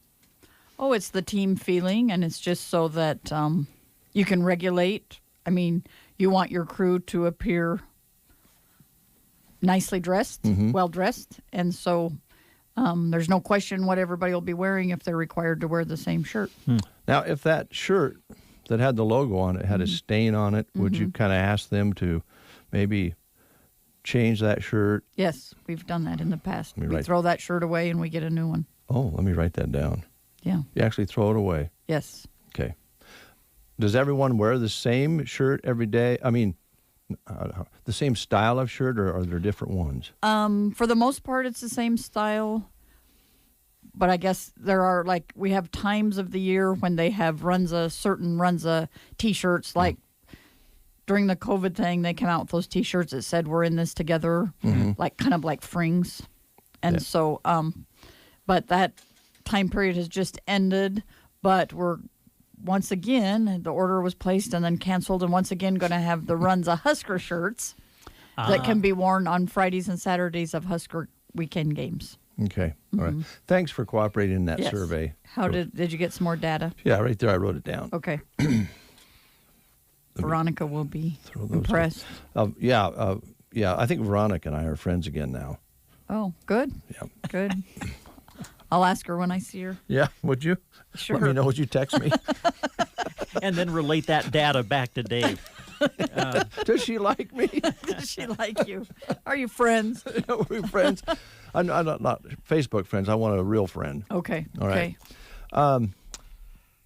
Oh, it's the team feeling, and it's just so that you can regulate. I mean, you want your crew to appear nicely dressed, well dressed, and so there's no question what everybody will be wearing if they're required to wear the same shirt. Now, if that shirt that had the logo on it had a stain on it, would you kind of ask them to maybe change that shirt? Yes, we've done that in the past. We throw that shirt away and we get a new one. Oh, let me write that down. Yeah. You actually throw it away? Yes. Okay. Does everyone wear the same shirt every day? I mean, the same style of shirt, or are there different ones? For the most part, it's the same style. But I guess there are, we have times of the year when they have certain Runza T-shirts. Like during the COVID thing, they came out with those T-shirts that said, "We're in this together," kind of like frings. And so, but that time period has just ended. But we're, once again, the order was placed and then canceled, and once again going to have the Runza Husker shirts that can be worn on Fridays and Saturdays of Husker weekend games. Okay. All right. Thanks for cooperating in that survey. How did you get some more data? Yeah, right there. I wrote it down. Okay. Veronica will be impressed. Yeah. I think Veronica and I are friends again now. Oh, good. Yeah. Good. I'll ask her when I see her. Yeah, would you? Sure. Let me know. Would you text me? And then relate that data back to Dave. Does she like me? Does she like you? Are you friends? Are we friends? I'm not Facebook friends. I want a real friend. Okay. All right.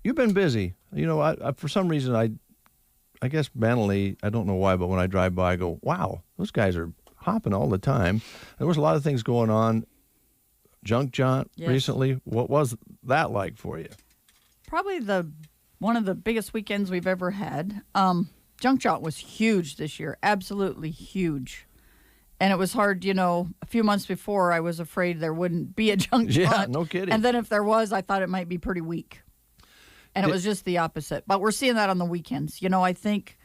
You've been busy. You know, I for some reason, I guess mentally, I don't know why, but when I drive by, I go, wow, those guys are hopping all the time. There was a lot of things going on. Junk Jaunt recently. What was that like for you? Probably one of the biggest weekends we've ever had. Junk Jaunt was huge this year, absolutely huge. And it was hard, a few months before I was afraid there wouldn't be a Junk Jaunt. Yeah, no kidding. And then if there was, I thought it might be pretty weak. And it was just the opposite. But we're seeing that on the weekends. I think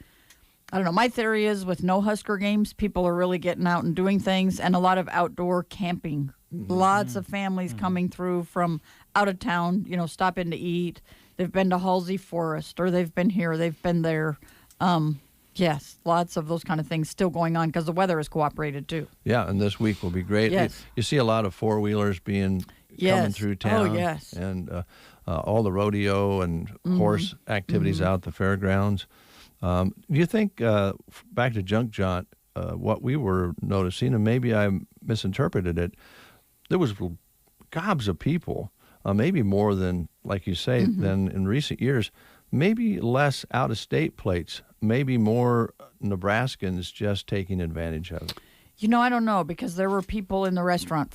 I don't know. My theory is with no Husker games, people are really getting out and doing things, and a lot of outdoor camping. Lots of families coming through from out of town, stopping to eat. They've been to Halsey Forest, or they've been here, they've been there. Yes, lots of those kind of things still going on because the weather has cooperated too. Yeah, and this week will be great. Yes. You see a lot of four-wheelers coming through town. Oh, yes. And all the rodeo and horse activities out at the fairgrounds. Do you think, back to Junk Jaunt, what we were noticing, and maybe I misinterpreted it, there was gobs of people, maybe more than, like you say, than in recent years, maybe less out-of-state plates, maybe more Nebraskans just taking advantage of it. I don't know, because there were people in the restaurant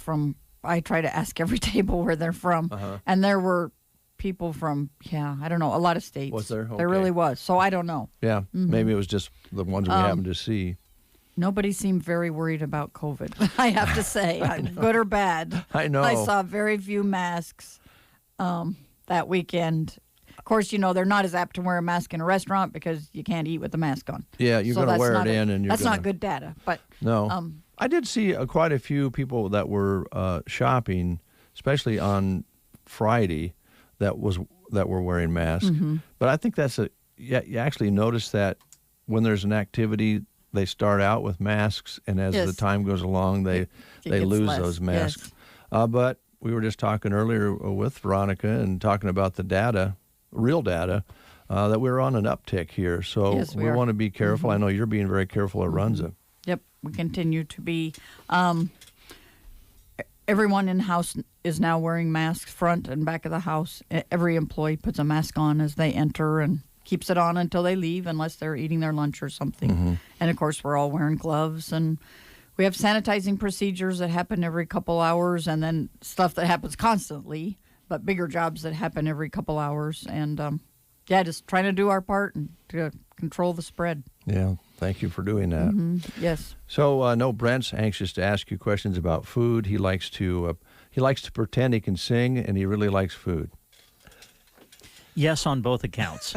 I try to ask every table where they're from, and there were people from, I don't know, a lot of states. Was there? Okay. There really was. So I don't know. Yeah, maybe it was just the ones we happened to see. Nobody seemed very worried about COVID, I have to say, good or bad. I know. I saw very few masks that weekend. Of course, they're not as apt to wear a mask in a restaurant because you can't eat with the mask on. Yeah, you're going to wear it in, and that's not good data. But no, I did see quite a few people that were shopping, especially on Friday, that were wearing masks. But I think you actually notice that when there's an activity, they start out with masks, and as the time goes along, they lose those masks. Yes. But we were just talking earlier with Veronica and talking about the data, real data, that we're on an uptick here. So we want to be careful. I know you're being very careful at Runza. Yep, we continue to be. Everyone in house is now wearing masks front and back of the house. Every employee puts a mask on as they enter and keeps it on until they leave, unless they're eating their lunch or something. And of course, we're all wearing gloves, and we have sanitizing procedures that happen every couple hours, and then stuff that happens constantly, but bigger jobs that happen every couple hours. And just trying to do our part and to control the spread. Yeah, thank you for doing that. Yes. So, no, Brent's anxious to ask you questions about food. He likes to pretend he can sing, and he really likes food. Yes, on both accounts.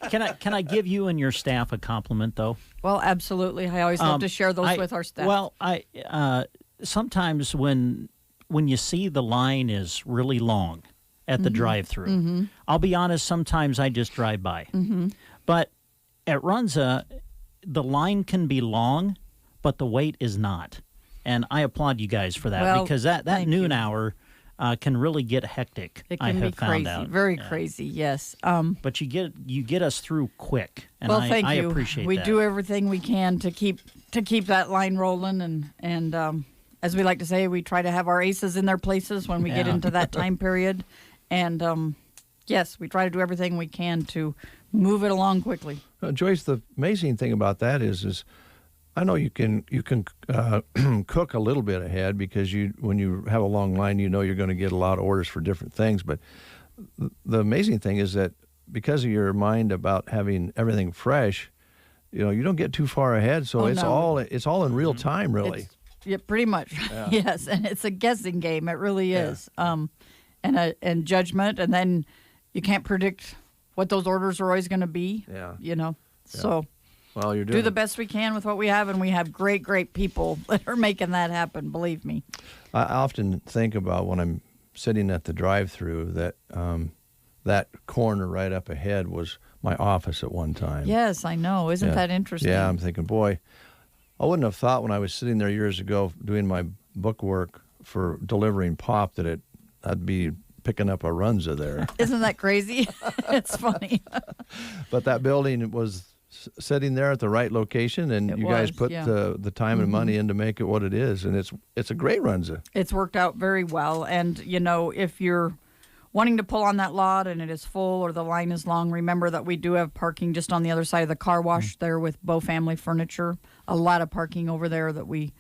Can I give you and your staff a compliment, though? Well, absolutely. I always love to share those with our staff. Well, sometimes when you see the line is really long at the drive-thru, I'll be honest, sometimes I just drive by. But at Runza, the line can be long, but the wait is not. And I applaud you guys for that, because that noon hour can really get hectic. It can be crazy, very crazy. Yes. But you get us through quick, and thank you. I appreciate we that. We do everything we can to keep that line rolling, and as we like to say, we try to have our aces in their places when we get into that time period, and yes, we try to do everything we can to move it along quickly. Joyce, the amazing thing about that is I know you can cook a little bit ahead, because when you have a long line, you're going to get a lot of orders for different things. But the amazing thing is that because of your mind about having everything fresh, you don't get too far ahead. So it's all in real time, really. Yeah, pretty much. Yeah. Yes, and it's a guessing game. It really is, and judgment, and then you can't predict what those orders are always going to be. Yeah. So. Well, you're do the best we can with what we have, and we have great, great people that are making that happen, believe me. I often think about when I'm sitting at the drive-thru that that corner right up ahead was my office at one time. Yes, I know. Isn't that interesting? Yeah, I'm thinking, boy, I wouldn't have thought when I was sitting there years ago doing my book work for delivering pop that I'd be picking up a Runza there. Isn't that crazy? It's funny. But that building was sitting there at the right location, and you guys put the time and money in to make it what it is, and it's a great Runza. It's worked out very well, and if you're wanting to pull on that lot and it is full or the line is long, remember that we do have parking just on the other side of the car wash there with Bow Family Furniture. A lot of parking over there that we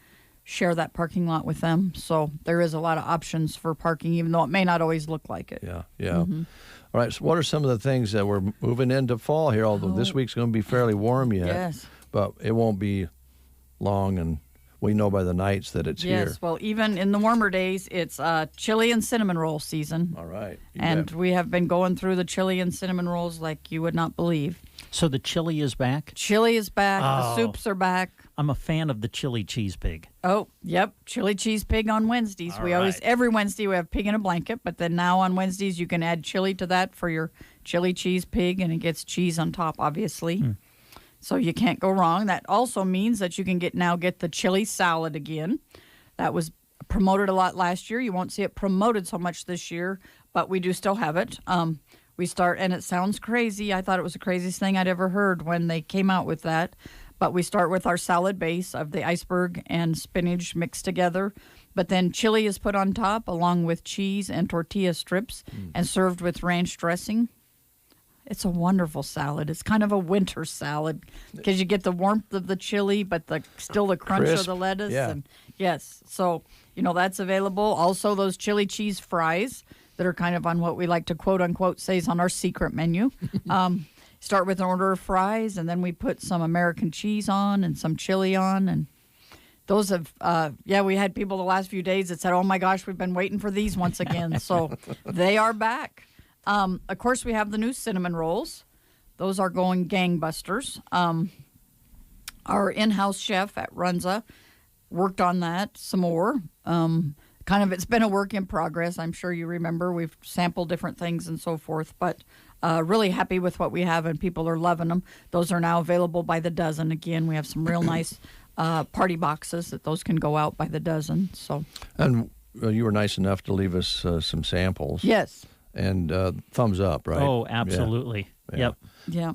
share that parking lot with them, so there is a lot of options for parking, even though it may not always look like it. Yeah. All right, so what are some of the things that we're moving into fall here, although this week's going to be fairly warm yet. Yes. But it won't be long, and we know by the nights that it's here. Yes, well, even in the warmer days, it's chili and cinnamon roll season. All right. And we have been going through the chili and cinnamon rolls like you would not believe. So the chili is back? Chili is back. The Oh. soups are back. I'm a fan of the chili cheese pig. Oh, yep. Chili cheese pig on Wednesdays. All We always, right. every Wednesday, we have pig in a blanket, but then now on Wednesdays, you can add chili to that for your chili cheese pig, and it gets cheese on top, obviously. So you can't go wrong. That also means that you can get the chili salad again. That was promoted a lot last year. You won't see it promoted so much this year, but we do still have it. We start, and it sounds crazy. I thought it was the craziest thing I'd ever heard when they came out with that. But we start with our salad base of the iceberg and spinach mixed together. But then chili is put on top along with cheese and tortilla strips and served with ranch dressing. It's a wonderful salad. It's kind of a winter salad because you get the warmth of the chili, but still the crunch Crisp. of the lettuce. Yeah. And yes, so that's available. Also, those chili cheese fries that are kind of on what we like to quote unquote say is on our secret menu. Start with an order of fries, and then we put some American cheese on and some chili on, and those have, we had people the last few days that said, "Oh my gosh, we've been waiting for these once again." So they are back. Of course, we have the new cinnamon rolls. Those are going gangbusters. Our in-house chef at Runza worked on that some more. It's been a work in progress. I'm sure you remember. We've sampled different things and so forth, but really happy with what we have, and people are loving them. Those are now available by the dozen. Again, we have some real nice party boxes that those can go out by the dozen. So, And you were nice enough to leave us some samples. yes. And thumbs up, right? Oh, absolutely. Yeah. Yep. Yeah.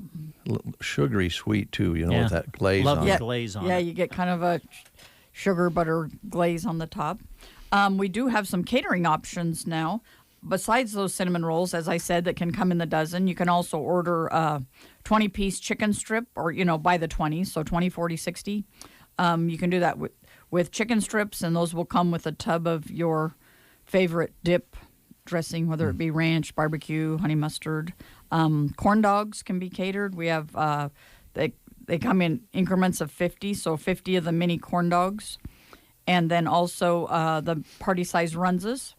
Sugary sweet, too, Yeah. with that glaze Love on the it. glaze on Yeah, it. you get kind of a sugar butter glaze on the top. We do have some catering options now. Besides those cinnamon rolls, as I said, that can come in the dozen, you can also order a 20-piece chicken strip or, by the 20, so 20, 40, 60. You can do that with chicken strips, and those will come with a tub of your favorite dip dressing, whether it be ranch, barbecue, honey mustard. Corn dogs can be catered. We have they come in increments of 50, so 50 of the mini corn dogs. And then also the party-size Runzas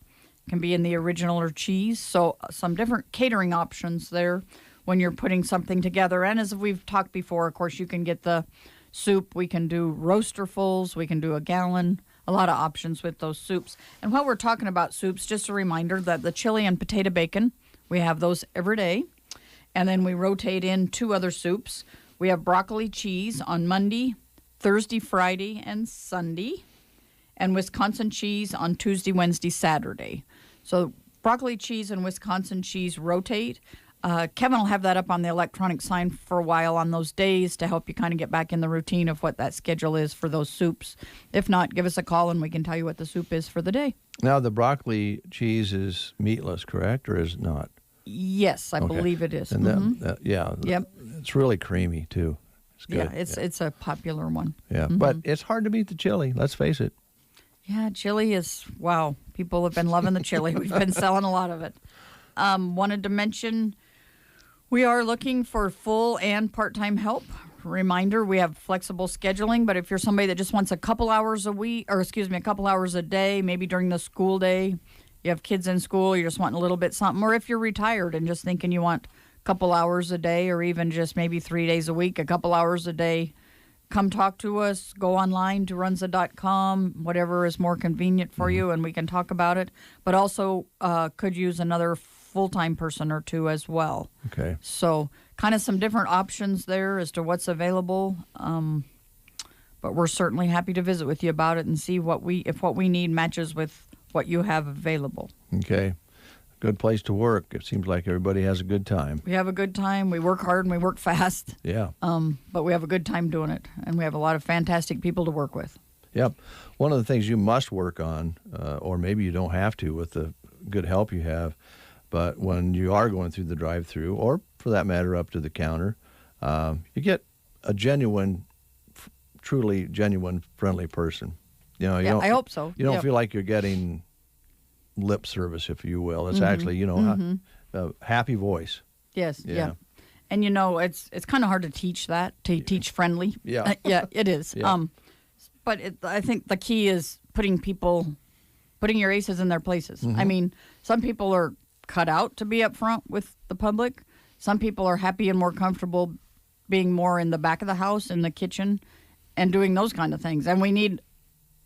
can be in the original or cheese. So some different catering options there when you're putting something together. And as we've talked before, of course, you can get the soup. We can do roasterfuls. We can do a gallon. A lot of options with those soups. And while we're talking about soups, just a reminder that the chili and potato bacon, we have those every day. And then we rotate in 2 other soups. We have broccoli cheese on Monday, Thursday, Friday, and Sunday. And Wisconsin cheese on Tuesday, Wednesday, Saturday. So broccoli cheese and Wisconsin cheese rotate. Kevin will have that up on the electronic sign for a while on those days to help you kind of get back in the routine of what that schedule is for those soups. If not, give us a call and we can tell you what the soup is for the day. Now, the broccoli cheese is meatless, correct, or is it not? Yes, I Okay. believe it is. And Mhm. Yep. It's really creamy, too. It's good. Yeah, it's a popular one. Yeah, Mhm. but it's hard to beat the chili, let's face it. Yeah, chili is, wow. People have been loving the chili. We've been selling a lot of it. Wanted to mention we are looking for full and part-time help. Reminder, we have flexible scheduling, but if you're somebody that just wants a couple hours a couple hours a day, maybe during the school day, you have kids in school, you're just wanting a little bit something, or if you're retired and just thinking you want a couple hours a day or even just maybe 3 days a week, a couple hours a day, come talk to us. Go online to runza.com, whatever is more convenient for you, and we can talk about it. But also could use another full-time person or 2 as well. Okay. So kind of some different options there as to what's available. But we're certainly happy to visit with you about it and see if what we need matches with what you have available. Okay. Good place to work. It seems like everybody has a good time. We have a good time. We work hard and we work fast. Yeah. But we have a good time doing it, and we have a lot of fantastic people to work with. Yep. One of the things you must work on, or maybe you don't have to with the good help you have, but when you are going through the drive-through, or for that matter up to the counter, you get a truly genuine, friendly person. You know, I hope so. You don't Yep. feel like you're getting lip service, if you will. It's Mhm. actually, a happy voice. Yes, Yeah. yeah. And it's kind of hard to teach that, to teach friendly. Yeah. Yeah, it is. Yeah. but I think the key is putting your aces in their places. I mean, some people are cut out to be up front with the public. Some people are happy and more comfortable being more in the back of the house, in the kitchen, and doing those kind of things. And we need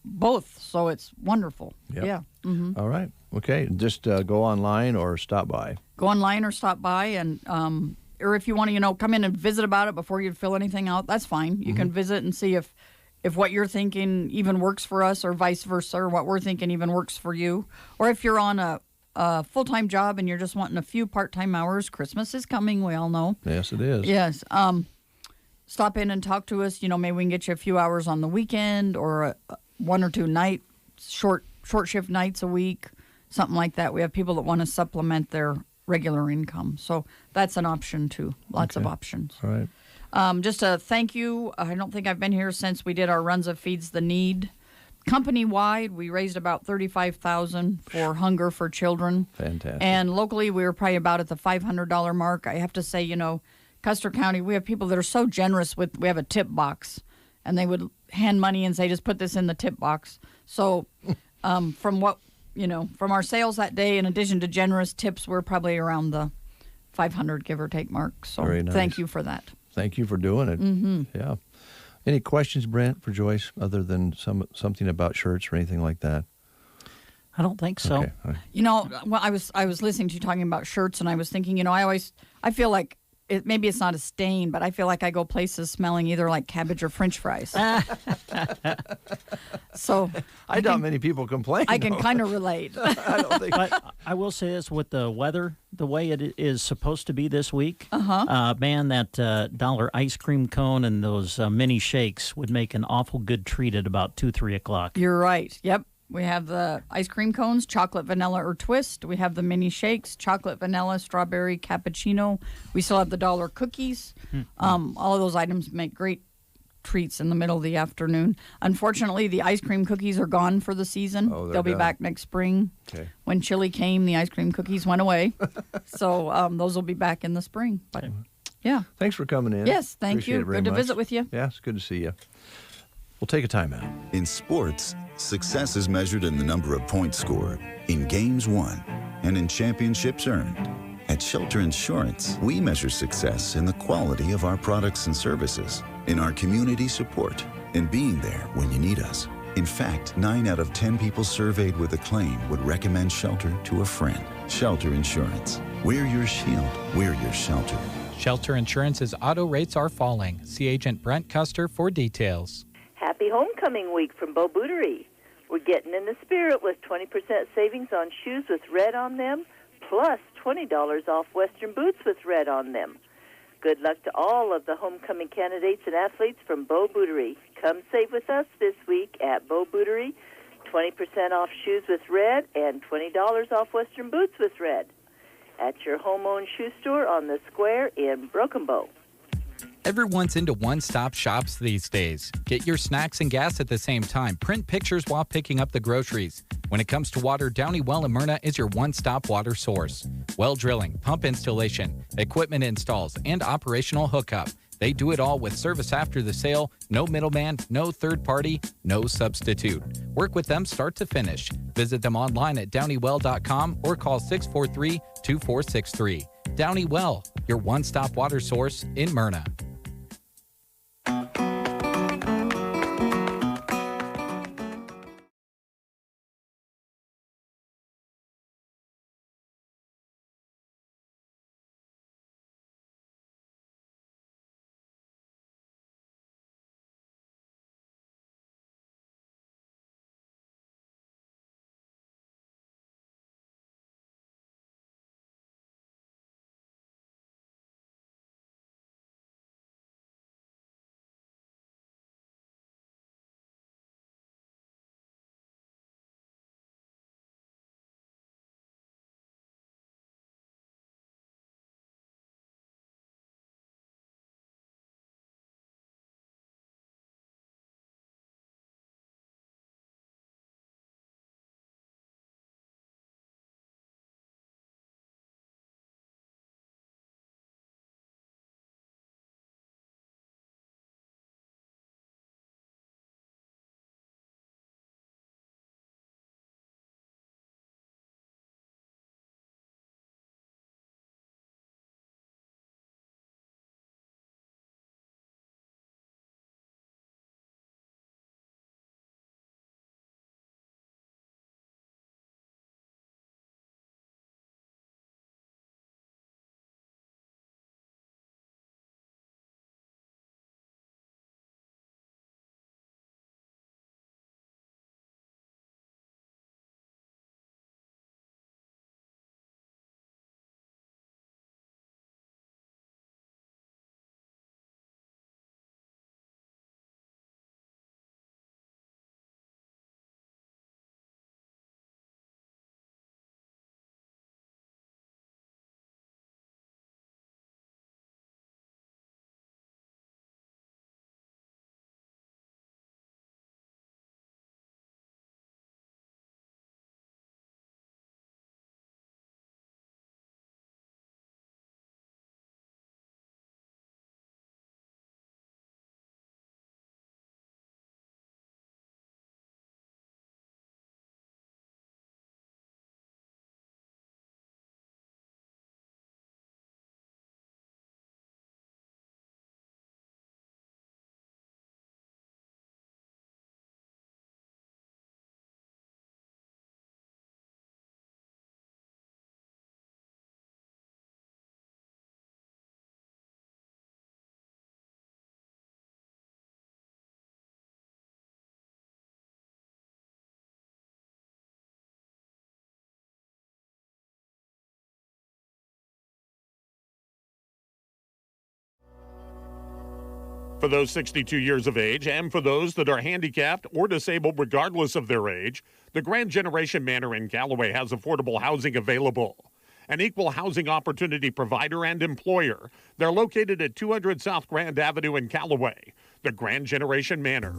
both, so it's wonderful. Yep. Yeah. All right. Okay. Just go online or stop by. Go online or stop by, and or if you want to, come in and visit about it before you fill anything out, that's fine. You can visit and see if what you're thinking even works for us, or vice versa, or what we're thinking even works for you. Or if you're on a full-time job and you're just wanting a few part-time hours, Christmas is coming, we all know. Yes, it is. Yes. Stop in and talk to us. Maybe we can get you a few hours on the weekend, or one or two short shift nights a week, something like that. We have people that want to supplement their regular income. So that's an option too. Lots of options. All right. Just a thank you. I don't think I've been here since we did our Runza Feeds the Need. Company-wide, we raised about $35,000 for Hunger for Children. Fantastic. And locally, we were probably about at the $500 mark. I have to say, Custer County, we have people that are so generous we have a tip box, and they would hand money and say, just put this in the tip box. So from our sales that day, in addition to generous tips, we're probably around the 500 give or take mark. So Very nice. Thank you for that. Thank you for doing it. Yeah. Any questions, Brent, for Joyce, other than something about shirts or anything like that? I don't think so. Okay. All right. Well, I was listening to you talking about shirts, and I was thinking, I feel like maybe it's not a stain, but I feel like I go places smelling either like cabbage or French fries. So I doubt many people complain. I can kind of relate. I don't think. But I will say this, with the weather, the way it is supposed to be this week, man, that dollar ice cream cone and those mini shakes would make an awful good treat at about 2-3 o'clock. You're right. Yep. We have the ice cream cones, chocolate, vanilla, or twist. We have the mini shakes, chocolate, vanilla, strawberry, cappuccino. We still have the dollar cookies. All of those items make great treats in the middle of the afternoon. Unfortunately, the ice cream cookies are gone for the season. They'll be back next spring. Okay. When chili came, the ice cream cookies went away. So those will be back in the spring. But yeah. Thanks for coming in. Yes, thank Appreciate you. it very Good to much. visit with you. Yeah, it's good to see you. We'll take a timeout. In sports, success is measured in the number of points scored, in games won, and in championships earned. At Shelter Insurance, we measure success in the quality of our products and services, in our community support, and being there when you need us. In fact, 9 out of 10 people surveyed with a claim would recommend Shelter to a friend. Shelter Insurance. We're your shield. We're your shelter. Shelter Insurance's auto rates are falling. See Agent Brent Custer for details. Happy Homecoming Week from Bo Bootery. We're getting in the spirit with 20% savings on shoes with red on them, plus $20 off Western boots with red on them. Good luck to all of the homecoming candidates and athletes from Bo Bootery. Come save with us this week at Bo Bootery. 20% off shoes with red and $20 off Western boots with red. At your home-owned shoe store on the square in Broken Bow. Everyone's into one-stop shops these days. Get your snacks and gas at the same time. Print pictures while picking up the groceries. When it comes to water, Downey Well in Myrna is your one-stop water source. Well drilling, pump installation, equipment installs, and operational hookup. They do it all with service after the sale, no middleman, no third party, no substitute. Work with them start to finish. Visit them online at downeywell.com or call 643-2463. Downey Well, your one-stop water source in Myrna. For those 62 years of age and for those that are handicapped or disabled regardless of their age, the Grand Generation Manor in Callaway has affordable housing available. An equal housing opportunity provider and employer. They're located at 200 South Grand Avenue in Callaway. The Grand Generation Manor.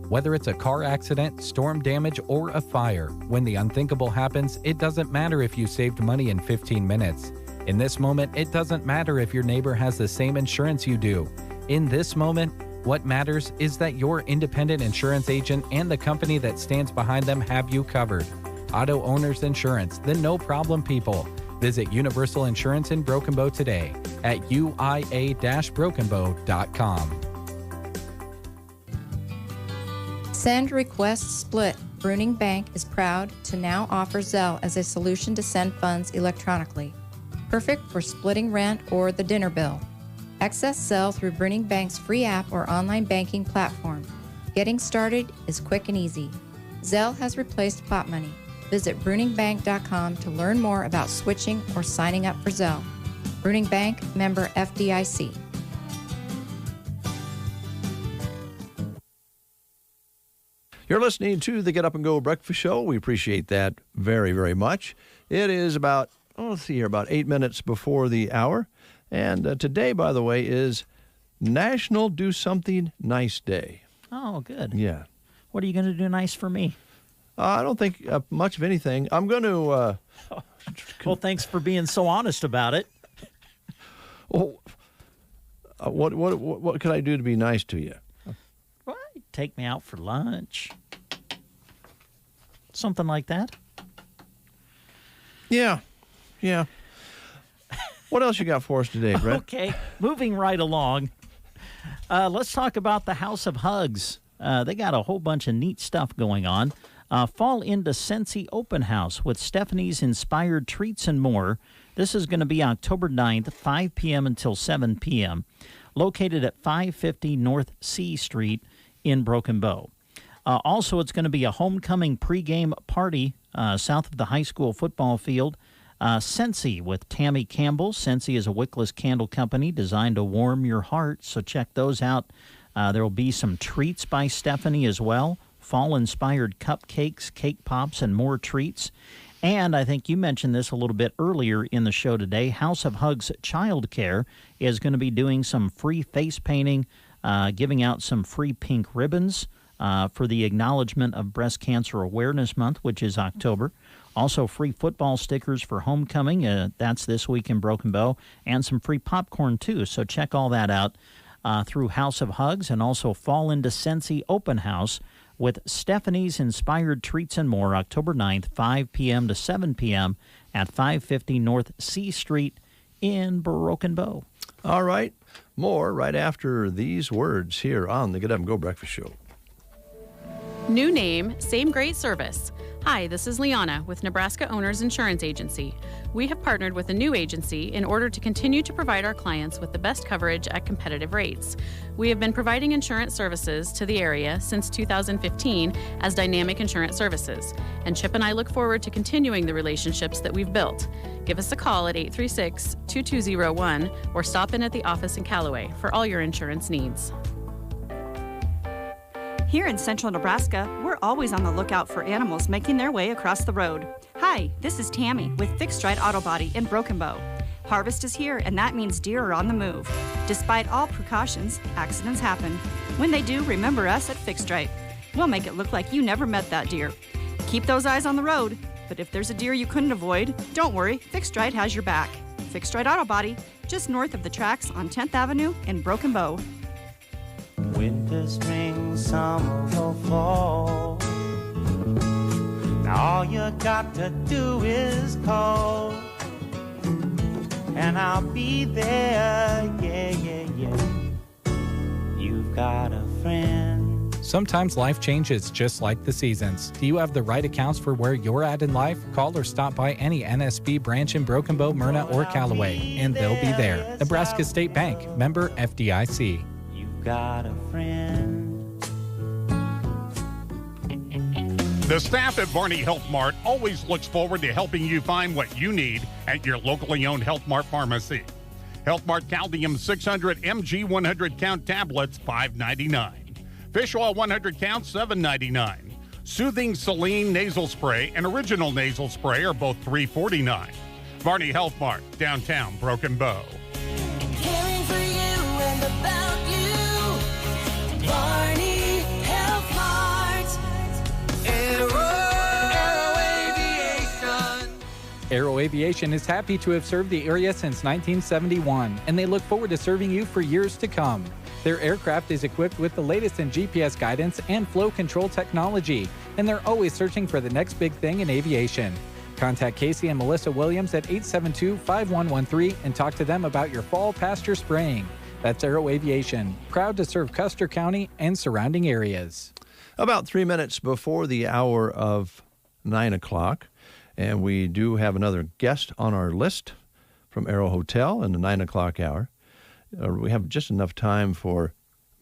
Whether it's a car accident, storm damage, or a fire, when the unthinkable happens, it doesn't matter if you saved money in 15 minutes. In this moment, it doesn't matter if your neighbor has the same insurance you do. In this moment, what matters is that your independent insurance agent and the company that stands behind them have you covered. Auto Owners Insurance, the no-problem people. Visit Universal Insurance in Broken Bow today at uia-brokenbow.com. Send request split. Bruning Bank is proud to now offer Zelle as a solution to send funds electronically. Perfect for splitting rent or the dinner bill. Access Zelle through Bruning Bank's free app or online banking platform. Getting started is quick and easy. Zelle has replaced pot money. Visit bruningbank.com to learn more about switching or signing up for Zelle. Bruning Bank, member FDIC. You're listening to the Get Up and Go Breakfast Show. We appreciate that very, very much. It is about, let's see here, about 8 minutes before the hour. And today, by the way, is National Do Something Nice Day. Oh, good. Yeah. What are you going to do nice for me? I don't think much of anything. I'm going to... well, thanks for being so honest about it. Well, what could I do to be nice to you? Well, take me out for lunch. Something like that. Yeah. What else you got for us today, Brett? Okay, moving right along. Let's talk about the House of Hugs. They got a whole bunch of neat stuff going on. Fall into Scentsy Open House with Stephanie's Inspired Treats and more. This is going to be October 9th, 5 p.m. until 7 p.m., located at 550 North C Street in Broken Bow. Also, it's going to be a homecoming pregame party south of the high school football field. Scentsy with Tammy Campbell. Scentsy is a wickless candle company designed to warm your heart, so check those out. There will be some treats by Stephanie as well. Fall-inspired cupcakes, cake pops, and more treats. And I think you mentioned this a little bit earlier in the show today. House of Hugs Child Care is going to be doing some free face painting, giving out some free pink ribbons for the acknowledgement of Breast Cancer Awareness Month, which is October. Also, free football stickers for homecoming. That's this week in Broken Bow. And some free popcorn, too. So check all that out through House of Hugs, and also Fall into Scentsy Open House with Stephanie's Inspired Treats and more, October 9th, 5 p.m. to 7 p.m. at 550 North C Street in Broken Bow. All right. More right after these words here on the Get Up and Go Breakfast Show. New name, same great service. Hi, this is Liana with Nebraska Owners Insurance Agency. We have partnered with a new agency in order to continue to provide our clients with the best coverage at competitive rates. We have been providing insurance services to the area since 2015 as Dynamic Insurance Services, and Chip and I look forward to continuing the relationships that we've built. Give us a call at 836-2201 or stop in at the office in Callaway for all your insurance needs. Here in central Nebraska, we're always on the lookout for animals making their way across the road. Hi, this is Tammy with Fixed Right Auto Body in Broken Bow. Harvest is here, and that means deer are on the move. Despite all precautions, accidents happen. When they do, remember us at Fixed Right. We'll make it look like you never met that deer. Keep those eyes on the road, but if there's a deer you couldn't avoid, don't worry, Fixed Right has your back. Fixed Right Auto Body, just north of the tracks on 10th Avenue in Broken Bow. Winter, spring, summer, or fall. Now all you got to do is call, and I'll be there, yeah. You've got a friend. Sometimes life changes just like the seasons. Do you have the right accounts for where you're at in life? Call or stop by any NSB branch in Broken Bow, Myrna, or Callaway, and they'll be there. Nebraska State Bank, member FDIC. Got a friend. The staff at Varney Health Mart always looks forward to helping you find what you need at your locally owned Health Mart pharmacy. Health Mart Caldium 600 mg 100 count tablets, $5.99. Fish Oil 100 count, $7.99. Soothing Saline nasal spray and original nasal spray are both $3.49. Varney Health Mart, downtown Broken Bow. Caring for you and about you. Varney Health Mart. Aero Aviation. Aero Aviation is happy to have served the area since 1971, and they look forward to serving you for years to come. Their aircraft is equipped with the latest in GPS guidance and flow control technology, and they're always searching for the next big thing in aviation. Contact Casey and Melissa Williams at 872-5113 and talk to them about your fall pasture spraying. That's Aero Aviation, proud to serve Custer County and surrounding areas. About 3 minutes before the hour of 9 o'clock, and we do have another guest on our list from Aero Hotel in the 9 o'clock hour. We have just enough time for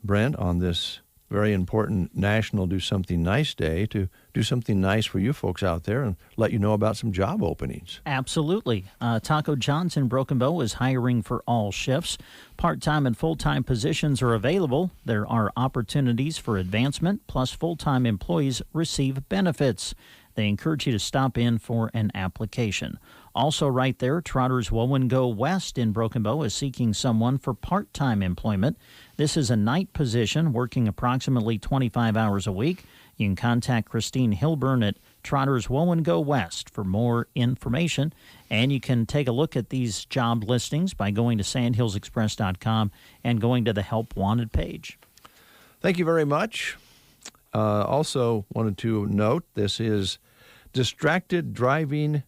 Brent on this very important National Do Something Nice Day to do something nice for you folks out there and let you know about some job openings. Absolutely. Taco John's in Broken Bow is hiring for all shifts. Part-time and full-time positions are available. There are opportunities for advancement, plus full-time employees receive benefits. They encourage you to stop in for an application. Also right there, Trotters Wowengo West in Broken Bow is seeking someone for part-time employment. This is a night position, working approximately 25 hours a week. You can contact Christine Hilburn at Trotters Wowengo West for more information. And you can take a look at these job listings by going to sandhillsexpress.com and going to the Help Wanted page. Thank you very much. Also wanted to note this is Distracted Driving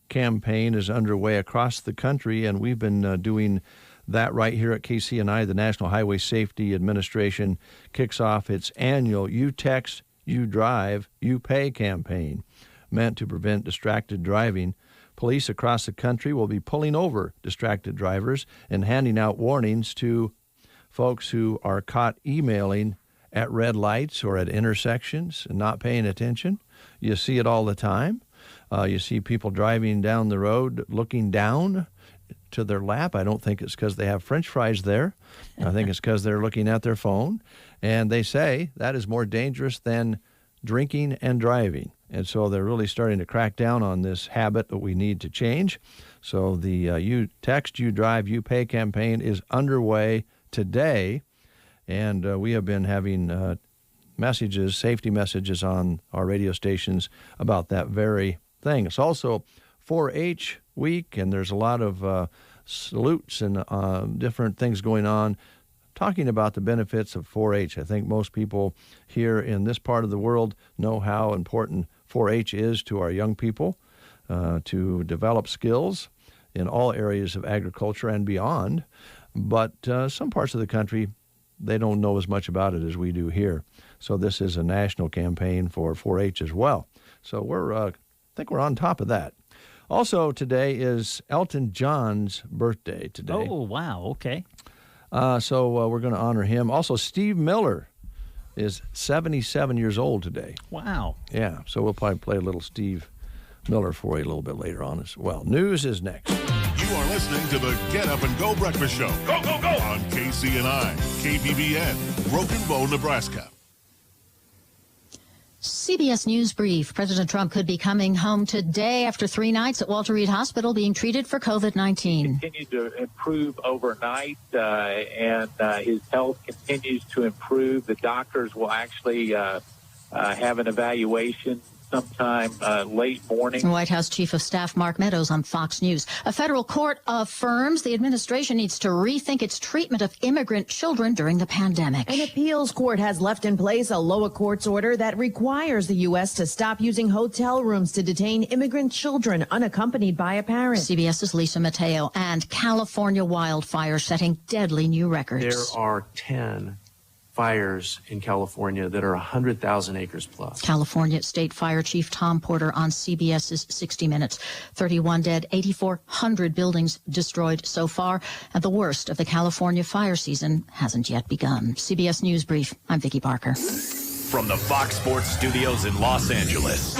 campaign is underway across the country, and we've been doing that right here at KCNI. The National Highway Safety Administration kicks off its annual You Text, You Drive, You Pay campaign, meant to prevent distracted driving. Police across the country will be pulling over distracted drivers and handing out warnings to folks who are caught emailing at red lights or at intersections and not paying attention. You see it all the time. You see people driving down the road looking down to their lap. I don't think it's because they have French fries there. I think it's because they're looking at their phone. And they say that is more dangerous than drinking and driving. And so they're really starting to crack down on this habit that we need to change. So the You Text, You Drive, You Pay campaign is underway today. And we have been having messages, safety messages on our radio stations about that very thing. It's also 4-H week, and there's a lot of salutes and different things going on talking about the benefits of 4-H. I think most people here in this part of the world know how important 4-H is to our young people to develop skills in all areas of agriculture and beyond. But some parts of the country, they don't know as much about it as we do here. So this is a national campaign for 4-H as well. So I think we're on top of that. Also today is Elton John's birthday today. Oh, wow. Okay. So we're going to honor him. Also, Steve Miller is 77 years old today. Wow. Yeah, so we'll probably play a little Steve Miller for you a little bit later on as well. News is next. You are listening to the Get Up and Go Breakfast Show. Go, go, go! On KCNI, KBBN, Broken Bow, Nebraska. CBS News Brief. President Trump could be coming home today after 3 nights at Walter Reed Hospital being treated for COVID-19. Continued to improve overnight, and his health continues to improve. The doctors will actually have an evaluation sometime late morning. White House Chief of Staff Mark Meadows on Fox News. A federal court affirms the administration needs to rethink its treatment of immigrant children during the pandemic. An appeals court has left in place a lower court's order that requires the U.S. to stop using hotel rooms to detain immigrant children unaccompanied by a parent. CBS's Lisa Mateo. And California wildfires setting deadly new records. There are 10 fires in California that are 100,000 acres plus. California State Fire Chief Tom Porter on CBS's 60 Minutes. 31 dead, 8,400 buildings destroyed so far, and the worst of the California fire season hasn't yet begun. CBS News Brief. I'm Vicki Barker. From the Fox Sports Studios in Los Angeles,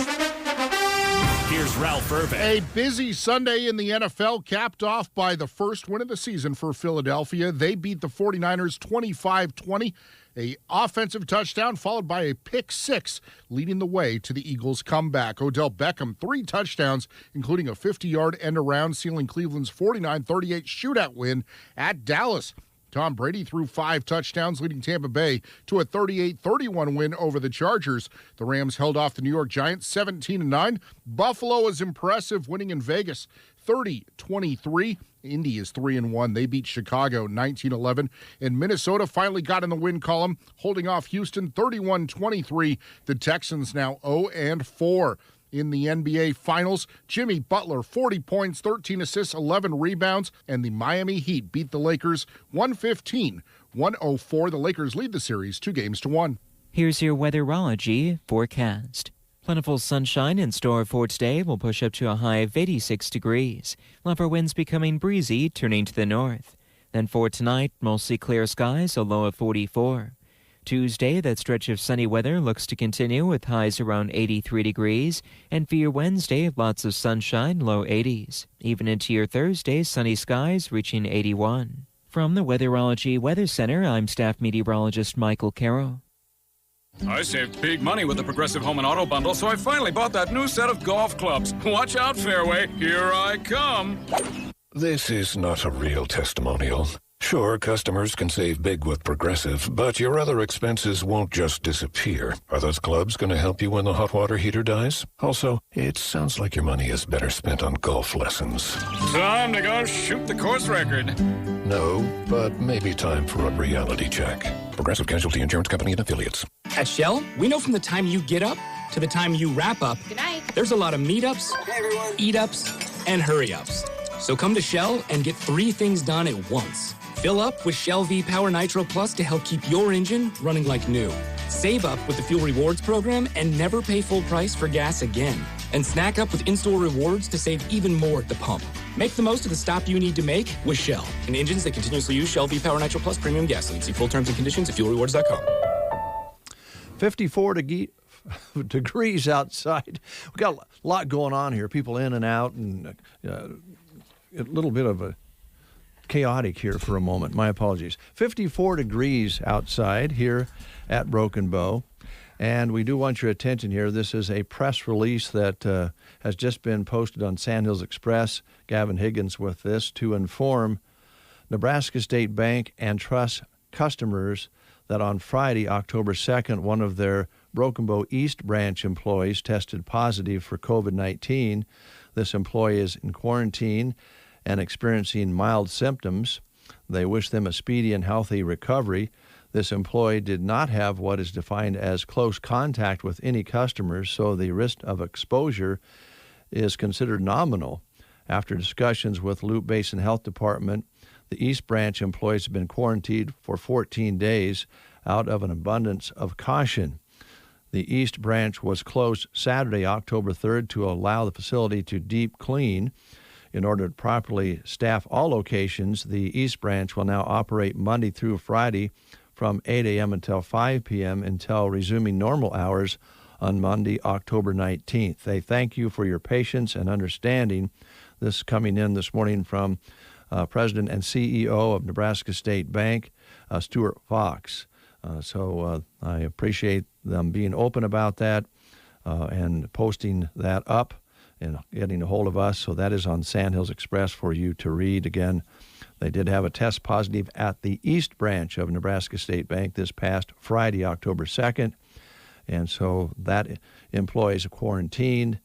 Here's Ralph Irvin. A busy Sunday in the NFL capped off by the first win of the season for Philadelphia. They beat the 49ers 25-20. A offensive touchdown followed by a pick six, leading the way to the Eagles' comeback. Odell Beckham, 3 touchdowns, including a 50-yard end-around, sealing Cleveland's 49-38 shootout win at Dallas. Tom Brady threw 5 touchdowns, leading Tampa Bay to a 38-31 win over the Chargers. The Rams held off the New York Giants 17-9. Buffalo was impressive, winning in Vegas 30-23. Indy is 3-1. They beat Chicago 19-11. And Minnesota finally got in the win column, holding off Houston 31-23. The Texans now 0-4. In the NBA Finals, Jimmy Butler, 40 points, 13 assists, 11 rebounds, and the Miami Heat beat the Lakers 115-104. The Lakers lead the series 2-1. Here's your weatherology forecast. Plentiful sunshine in store for today will push up to a high of 86 degrees. Lower winds becoming breezy, turning to the north. Then for tonight, mostly clear skies, a low of 44. Tuesday, that stretch of sunny weather looks to continue with highs around 83 degrees. And for your Wednesday, lots of sunshine, low 80s. Even into your Thursday, sunny skies reaching 81. From the Weatherology Weather Center, I'm Staff Meteorologist Michael Carroll. I saved big money with the Progressive Home and Auto Bundle, so I finally bought that new set of golf clubs. Watch out, Fairway. Here I come. This is not a real testimonial. Sure, customers can save big with Progressive, but your other expenses won't just disappear. Are those clubs going to help you when the hot water heater dies? Also, it sounds like your money is better spent on golf lessons. Time to go shoot the course record. No, but maybe time for a reality check. Progressive Casualty Insurance Company and Affiliates. At Shell, we know from the time you get up to the time you wrap up, Good night. There's a lot of meetups, eat-ups, and hurry-ups. So come to Shell and get 3 things done at once. Fill up with Shell V-Power Nitro Plus to help keep your engine running like new. Save up with the Fuel Rewards program and never pay full price for gas again. And snack up with in-store rewards to save even more at the pump. Make the most of the stop you need to make with Shell and engines that continuously use Shell V-Power Nitro Plus premium gasoline. See full terms and conditions at fuelrewards.com. 54 degrees outside. We got a lot going on here. People in and out, and a little bit of a chaotic here for a moment. My apologies. 54 degrees outside here at Broken Bow. And we do want your attention here. This is a press release that has just been posted on Sandhills Express. Gavin Higgins with this to inform Nebraska State Bank and Trust customers that on Friday, October 2nd, one of their Broken Bow East branch employees tested positive for COVID-19. This employee is in quarantine and experiencing mild symptoms. They wish them a speedy and healthy recovery. This employee did not have what is defined as close contact with any customers, so the risk of exposure is considered nominal. After discussions with Loop Basin Health Department, the East Branch employees have been quarantined for 14 days out of an abundance of caution. The East Branch was closed Saturday, October 3rd, to allow the facility to deep clean. In order to properly staff all locations, the East Branch will now operate Monday through Friday from 8 a.m. until 5 p.m. until resuming normal hours on Monday, October 19th. They thank you for your patience and understanding. This coming in this morning from President and CEO of Nebraska State Bank, Stuart Fox. So I appreciate them being open about that and posting that up and getting a hold of us. So that is on Sandhills Express for you to read. Again, they did have a test positive at the East Branch of Nebraska State Bank this past Friday, October 2nd. And so that employee is quarantined,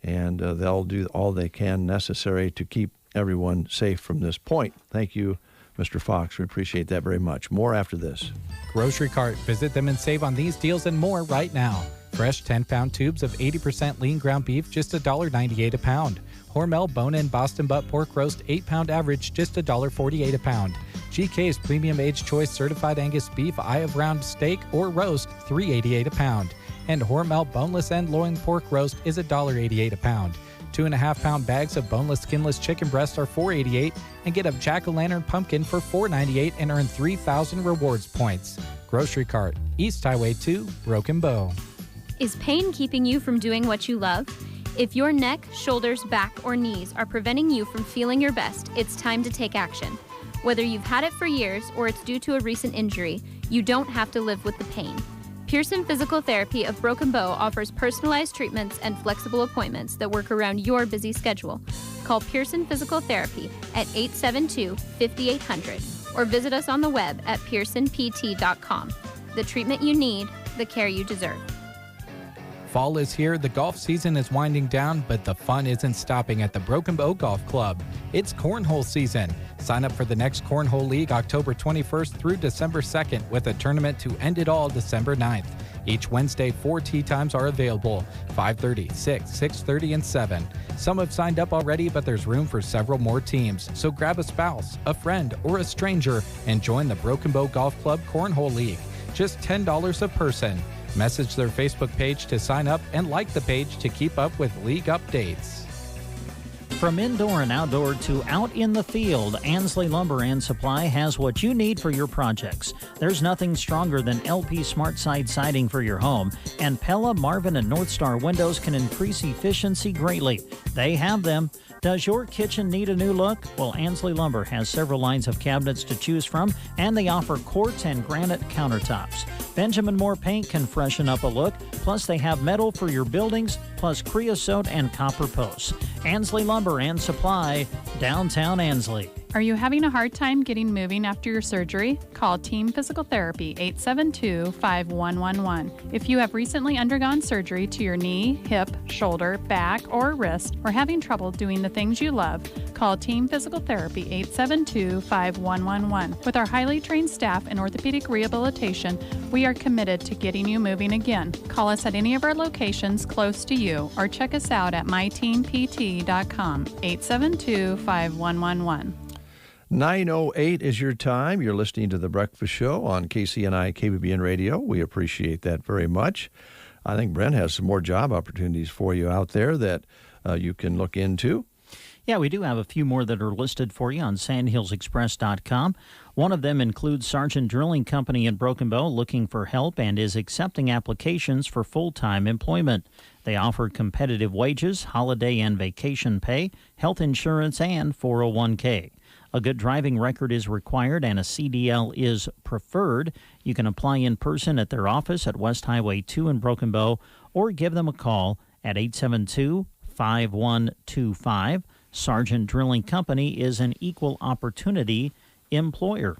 and they'll do all they can necessary to keep everyone safe from this point. Thank you, Mr. Fox. We appreciate that very much. More after this. Grocery Cart. Visit them and save on these deals and more right now. Fresh 10-pound tubes of 80% lean ground beef, just $1.98 a pound. Hormel bone-in Boston butt pork roast, 8-pound average, just $1.48 a pound. GK's Premium Age Choice Certified Angus Beef Eye of Round Steak or Roast, $3.88 a pound. And Hormel Boneless End Loin Pork Roast is $1.88 a pound. 2.5-pound bags of boneless, skinless chicken breasts are $4.88, and get a Jack-o'-lantern pumpkin for $4.98 and earn 3,000 rewards points. Grocery Cart, East Highway 2, Broken Bow. Is pain keeping you from doing what you love? If your neck, shoulders, back, or knees are preventing you from feeling your best, it's time to take action. Whether you've had it for years or it's due to a recent injury, you don't have to live with the pain. Pearson Physical Therapy of Broken Bow offers personalized treatments and flexible appointments that work around your busy schedule. Call Pearson Physical Therapy at 872-5800 or visit us on the web at pearsonpt.com. The treatment you need, the care you deserve. Fall is here, the golf season is winding down, but the fun isn't stopping at the Broken Bow Golf Club. It's cornhole season. Sign up for the next Cornhole League October 21st through December 2nd with a tournament to end it all December 9th. Each Wednesday, 4 tee times are available, 5:30, 6, 6:30, and 7. Some have signed up already, but there's room for several more teams. So grab a spouse, a friend, or a stranger and join the Broken Bow Golf Club Cornhole League. Just $10 a person. Message their Facebook page to sign up and like the page to keep up with league updates. From indoor and outdoor to out in the field, Ansley Lumber and Supply has what you need for your projects. There's nothing stronger than LP SmartSide siding for your home, and Pella, Marvin, and North Star windows can increase efficiency greatly. They have them. Does your kitchen need a new look? Well, Ansley Lumber has several lines of cabinets to choose from, and they offer quartz and granite countertops. Benjamin Moore Paint can freshen up a look, plus they have metal for your buildings, plus creosote and copper posts. Ansley Lumber and Supply, downtown Ansley. Are you having a hard time getting moving after your surgery? Call Team Physical Therapy 872-5111. If you have recently undergone surgery to your knee, hip, shoulder, back, or wrist, or having trouble doing the things you love, call Team Physical Therapy 872-5111. With our highly trained staff in orthopedic rehabilitation, we are committed to getting you moving again. Call us at any of our locations close to you or check us out at myteampt.com, 872-5111. 9:08 is your time. You're listening to The Breakfast Show on KCNI KBBN Radio. We appreciate that very much. I think Brent has some more job opportunities for you out there that you can look into. Yeah, we do have a few more that are listed for you on sandhillsexpress.com. One of them includes Sargent Drilling Company in Broken Bow looking for help and is accepting applications for full-time employment. They offer competitive wages, holiday and vacation pay, health insurance, and 401k. A good driving record is required and a CDL is preferred. You can apply in person at their office at West Highway 2 in Broken Bow or give them a call at 872-5125. Sargent Drilling Company is an equal opportunity employer.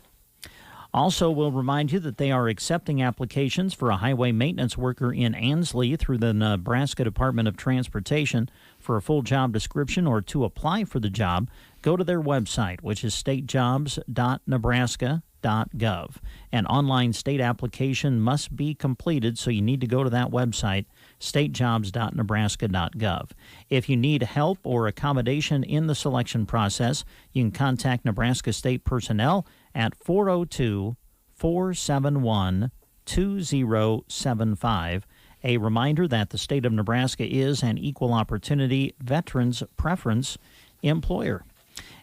Also, we'll remind you that they are accepting applications for a highway maintenance worker in Ansley through the Nebraska Department of Transportation. For a full job description or to apply for the job, go to their website, which is statejobs.nebraska.gov. An online state application must be completed, so you need to go to that website, statejobs.nebraska.gov. If you need help or accommodation in the selection process, you can contact Nebraska State Personnel at 402-471-2075. A reminder that the state of Nebraska is an equal opportunity veterans preference employer.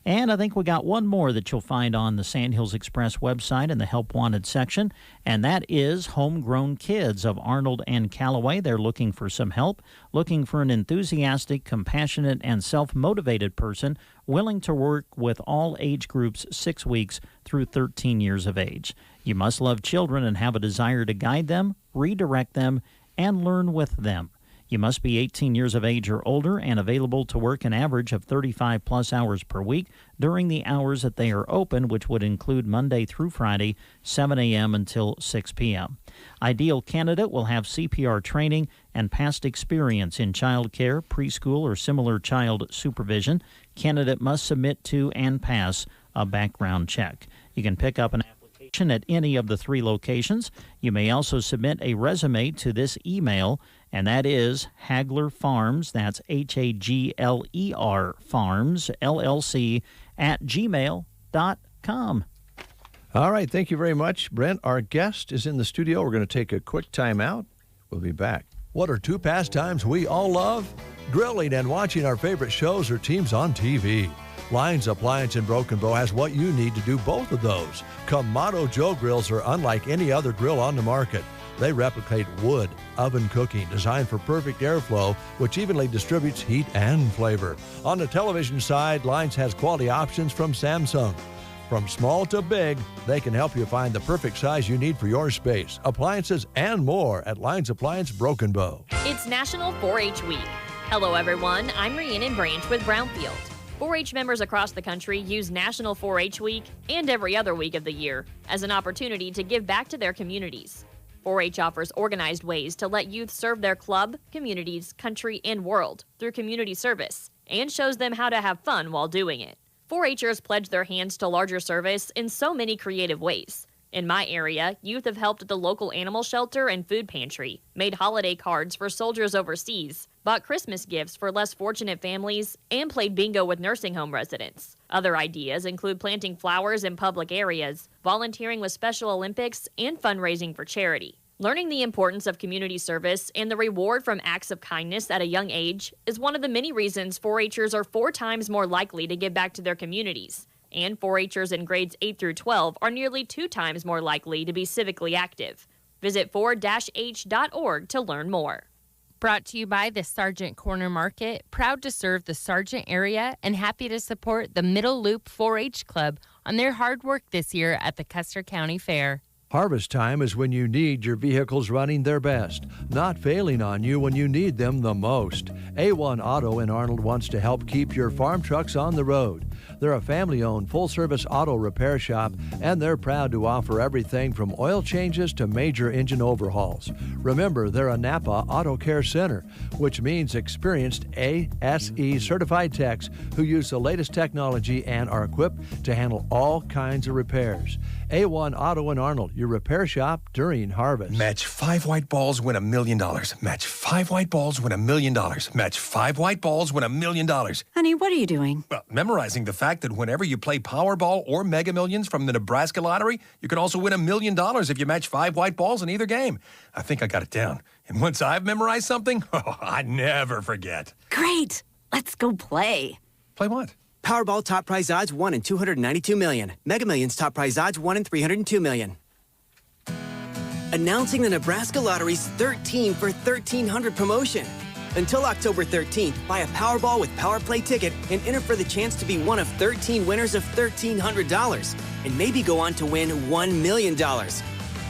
And I think we got one more that you'll find on the Sandhills Express website in the Help Wanted section, and that is Homegrown Kids of Arnold and Callaway. They're looking for some help, looking for an enthusiastic, compassionate, and self-motivated person willing to work with all age groups 6 weeks through 13 years of age. You must love children and have a desire to guide them, redirect them, and learn with them. You must be 18 years of age or older and available to work an average of 35-plus hours per week during the hours that they are open, which would include Monday through Friday, 7 a.m. until 6 p.m. Ideal candidate will have CPR training and past experience in child care, preschool, or similar child supervision. Candidate must submit to and pass a background check. You can pick up an application at any of the 3 locations. You may also submit a resume to this email, and that is Hagler Farms, that's Hagler Farms, LLC, @gmail.com. All right, thank you very much, Brent. Our guest is in the studio. We're going to take a quick time out. We'll be back. What are 2 pastimes we all love? Grilling and watching our favorite shows or teams on TV. Lyons Appliance in Broken Bow has what you need to do both of those. Kamado Joe grills are unlike any other grill on the market. They replicate wood oven cooking, designed for perfect airflow, which evenly distributes heat and flavor. On the television side, Lines has quality options from Samsung. From small to big, they can help you find the perfect size you need for your space, appliances, and more at Lines Appliance Broken Bow. It's National 4-H Week. Hello, everyone. I'm Rhiannon Branch with Brownfield. 4-H members across the country use National 4-H Week and every other week of the year as an opportunity to give back to their communities. 4-H offers organized ways to let youth serve their club, communities, country, and world through community service, and shows them how to have fun while doing it. 4-Hers pledge their hands to larger service in so many creative ways. In my area, youth have helped at the local animal shelter and food pantry, made holiday cards for soldiers overseas, bought Christmas gifts for less fortunate families, and played bingo with nursing home residents. Other ideas include planting flowers in public areas, volunteering with Special Olympics, and fundraising for charity. Learning the importance of community service and the reward from acts of kindness at a young age is one of the many reasons 4-Hers are 4 times more likely to give back to their communities. And 4-Hers in grades 8 through 12 are nearly 2 times more likely to be civically active. Visit 4-H.org to learn more. Brought to you by the Sargent Corner Market, proud to serve the Sargent area and happy to support the Middle Loop 4-H Club on their hard work this year at the Custer County Fair. Harvest time is when you need your vehicles running their best, not failing on you when you need them the most. A1 Auto in Arnold wants to help keep your farm trucks on the road. They're a family-owned, full-service auto repair shop, and they're proud to offer everything from oil changes to major engine overhauls. Remember, they're a Napa Auto Care Center, which means experienced ASE certified techs who use the latest technology and are equipped to handle all kinds of repairs. A1 Auto in Arnold, your repair shop during harvest. Match 5 white balls, win $1 million. Match 5 white balls, win $1 million. Match 5 white balls, win $1 million. Honey, what are you doing? Well, memorizing the fact that whenever you play Powerball or Mega Millions from the Nebraska Lottery, you can also win $1 million if you match 5 white balls in either game. I think I got it down. And once I've memorized something, I never forget. Great. Let's go play. Play what? Powerball top prize odds 1 in 292 million. Mega Millions top prize odds 1 in 302 million. Announcing the Nebraska Lottery's 13 for 1,300 promotion. Until October 13th, buy a Powerball with Power Play ticket and enter for the chance to be one of 13 winners of $1,300 and maybe go on to win $1 million.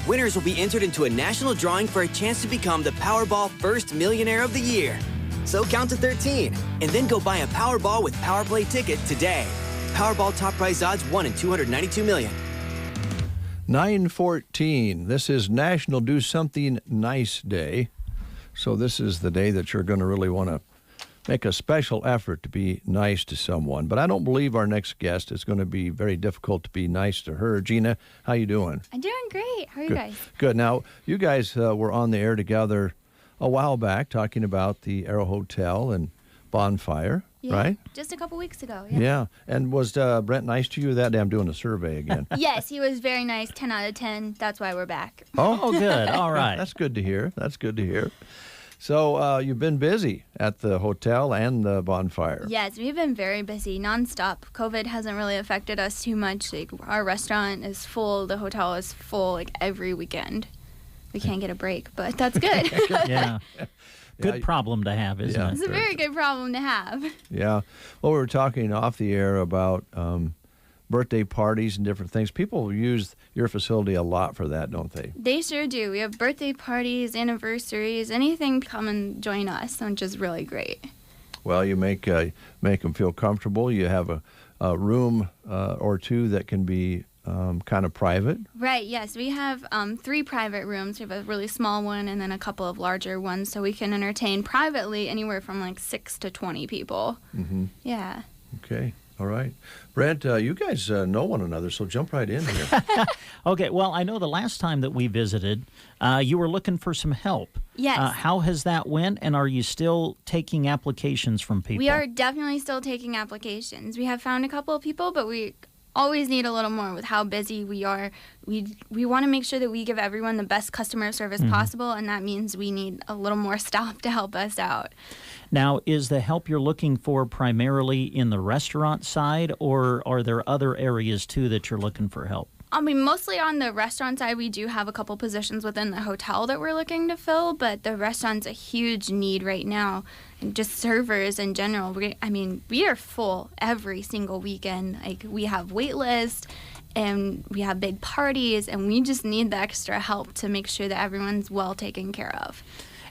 Winners will be entered into a national drawing for a chance to become the Powerball First Millionaire of the Year. So count to 13 and then go buy a Powerball with Power Play ticket today. Powerball top prize odds 1 in 292 million. 9/14. This is National Do Something Nice Day. So this is the day that you're going to really want to make a special effort to be nice to someone. But I don't believe our next guest is going to be very difficult to be nice to her. Gina, how you doing? I'm doing great. How are you Good. guys? Good. Now, you guys were on the air together a while back talking about the Arrow Hotel and Bonfire, Yeah, right? Just a couple weeks ago. Yeah. And was Brent nice to you that day? I'm doing a survey again. Yes, he was very nice. 10 out of 10. That's why we're back. Oh, good. All right. That's good to hear. That's good to hear. So you've been busy at the hotel and the Bonfire. Yes, we've been very busy, nonstop. COVID hasn't really affected us too much. Like, our restaurant is full. The hotel is full, like, every weekend. We can't get a break, but that's good. Yeah. Good problem to have, isn't it? It's a very good problem to have. Yeah. Well, we were talking off the air about birthday parties and different things. People use your facility a lot for that, don't they? They sure do. We have birthday parties, anniversaries, anything. Come and join us, which is really great. Well, you make them feel comfortable. You have a room or two that can be kind of private. Right, yes. We have 3 private rooms. We have a really small one and then a couple of larger ones, so we can entertain privately anywhere from like 6 to 20 people. Mm-hmm. Yeah. Okay. All right. Brent, you guys know one another, so jump right in here. Okay, well, I know the last time that we visited, you were looking for some help. Yes. How has that went, and are you still taking applications from people? We are definitely still taking applications. We have found a couple of people, but we always need a little more with how busy we are. We want to make sure that we give everyone the best customer service possible, and that means we need a little more staff to help us out. Now, is the help you're looking for primarily in the restaurant side, or are there other areas, too, that you're looking for help? I mean, mostly on the restaurant side, we do have a couple positions within the hotel that we're looking to fill, but the restaurant's a huge need right now. And just servers in general. We are full every single weekend. Like, we have wait lists and we have big parties, and we just need the extra help to make sure that everyone's well taken care of.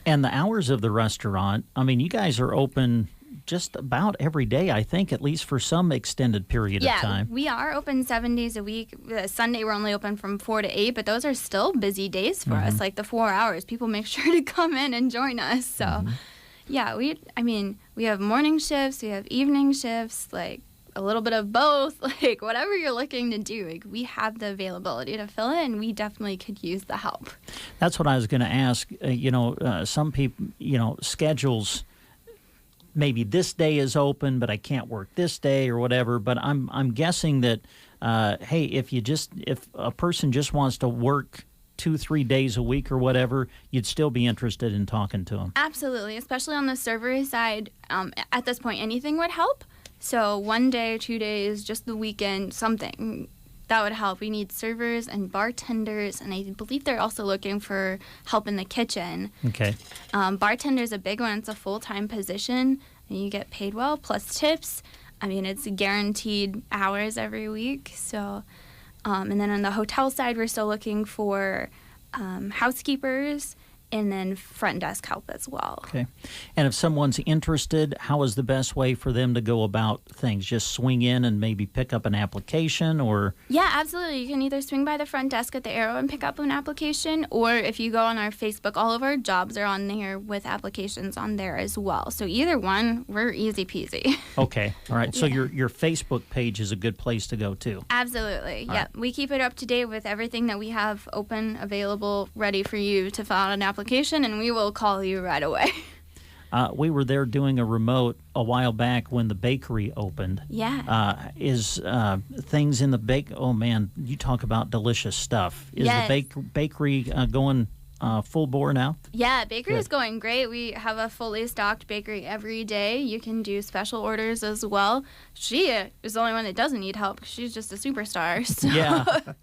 And the hours of the restaurant, I mean, you guys are open just about every day, I think, at least for some extended period of time. Yeah, we are open 7 days a week. Sunday, we're only open from 4 to 8, but those are still busy days for us, like the 4 hours. People make sure to come in and join us. So, yeah, we have morning shifts, we have evening shifts, like a little bit of both, like whatever you're looking to do. Like, we have the availability to fill it, and we definitely could use the help. That's what I was going to ask. Some people, schedules, maybe this day is open, but I can't work this day or whatever. But I'm guessing that, hey, if a person just wants to work 2-3 days a week or whatever, you'd still be interested in talking to them. Absolutely, especially on the server side. At this point, anything would help. So 1 day, 2 days, just the weekend, something that would help. We need servers and bartenders, and I believe they're also looking for help in the kitchen. Okay. Bartender's a big one. It's a full-time position, and you get paid well, plus tips. I mean, it's guaranteed hours every week. So, and then on the hotel side, we're still looking for housekeepers and then front desk help as well. Okay. And if someone's interested, how is the best way for them to go about things? Just swing in and maybe pick up an application, or? Yeah, absolutely. You can either swing by the front desk at the Arrow and pick up an application, or if you go on our Facebook, all of our jobs are on there with applications on there as well. So either one, we're easy peasy. Okay. All right. So your Facebook page is a good place to go too. Absolutely. All Yeah. right. We keep it up to date with everything that we have open, available, ready for you to fill out an application, and we will call you right away. We were there doing a remote a while back when the bakery opened. Yeah. Is things in the bake? Oh man, you talk about delicious stuff. Is Yes. the bakery going full bore now? Yeah, bakery is Good. going great. We have a fully stocked bakery every day. You can do special orders as well. She is the only one that doesn't need help because she's just a superstar. So.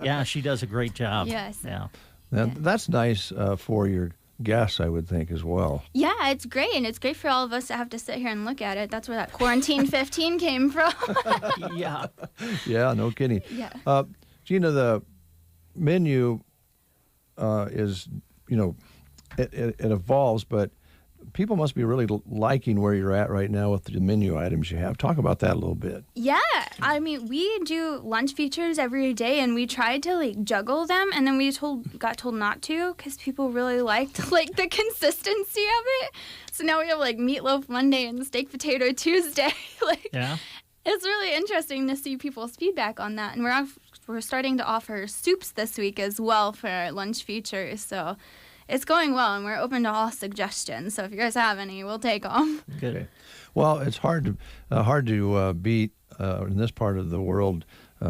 Yeah, she does a great job. Yes. Yeah. Now, that's nice for your guests, I would think, as well. Yeah, it's great, and it's great for all of us to have to sit here and look at it. That's where that Quarantine 15 came from. Yeah. Yeah, no kidding. Yeah. Gina, the menu is, it evolves, but people must be really liking where you're at right now with the menu items you have. Talk about that a little bit. Yeah, I mean, we do lunch features every day, and we tried to juggle them, and then we got told not to because people really liked the consistency of it. So now we have meatloaf Monday and steak potato Tuesday. Yeah. It's really interesting to see people's feedback on that, and we're starting to offer soups this week as well for our lunch features. So it's going well, and we're open to all suggestions. So if you guys have any, we'll take them. Good. Okay. Well, it's hard to beat in this part of the world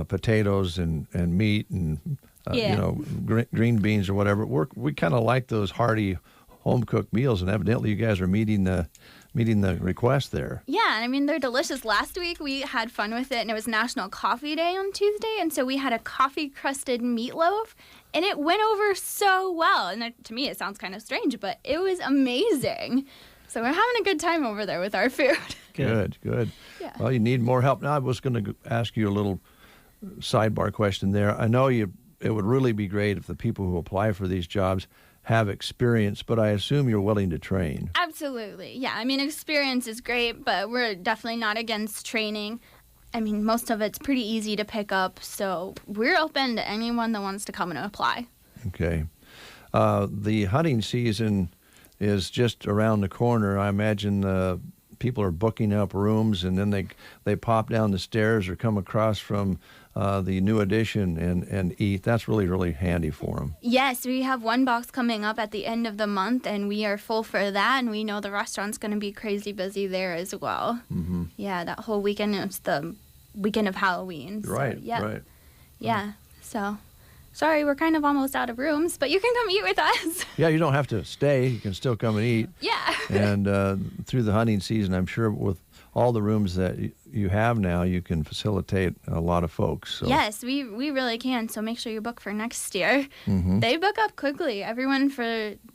potatoes and meat and green beans or whatever. We kind of like those hearty home cooked meals, and evidently you guys are meeting the request there. Yeah, I mean, they're delicious. Last week we had fun with it, and it was National Coffee Day on Tuesday, and so we had a coffee-crusted meatloaf, and it went over so well. And to me, it sounds kind of strange, but it was amazing. So we're having a good time over there with our food. Good. Yeah. Well, you need more help. Now, I was going to ask you a little sidebar question there. I know it would really be great if the people who apply for these jobs have experience, but I assume you're willing to train. Absolutely. Yeah, I mean, experience is great, but we're definitely not against training. I mean, most of it's pretty easy to pick up, so we're open to anyone that wants to come and apply. Okay. The hunting season is just around the corner. I imagine people are booking up rooms, and then they pop down the stairs or come across from the new addition and eat. That's really, really handy for them. Yes, we have one box coming up at the end of the month, and we are full for that, and we know the restaurant's going to be crazy busy there as well. Mm-hmm. Yeah, that whole weekend, it's the weekend of Halloween. So, Right, yeah. right. Yeah, so sorry, we're kind of almost out of rooms, but you can come eat with us. Yeah, you don't have to stay. You can still come and eat. Yeah. And through the hunting season, I'm sure with all the rooms that you have now, you can facilitate a lot of folks. So. Yes, we really can. So make sure you book for next year. Mhm. They book up quickly. Everyone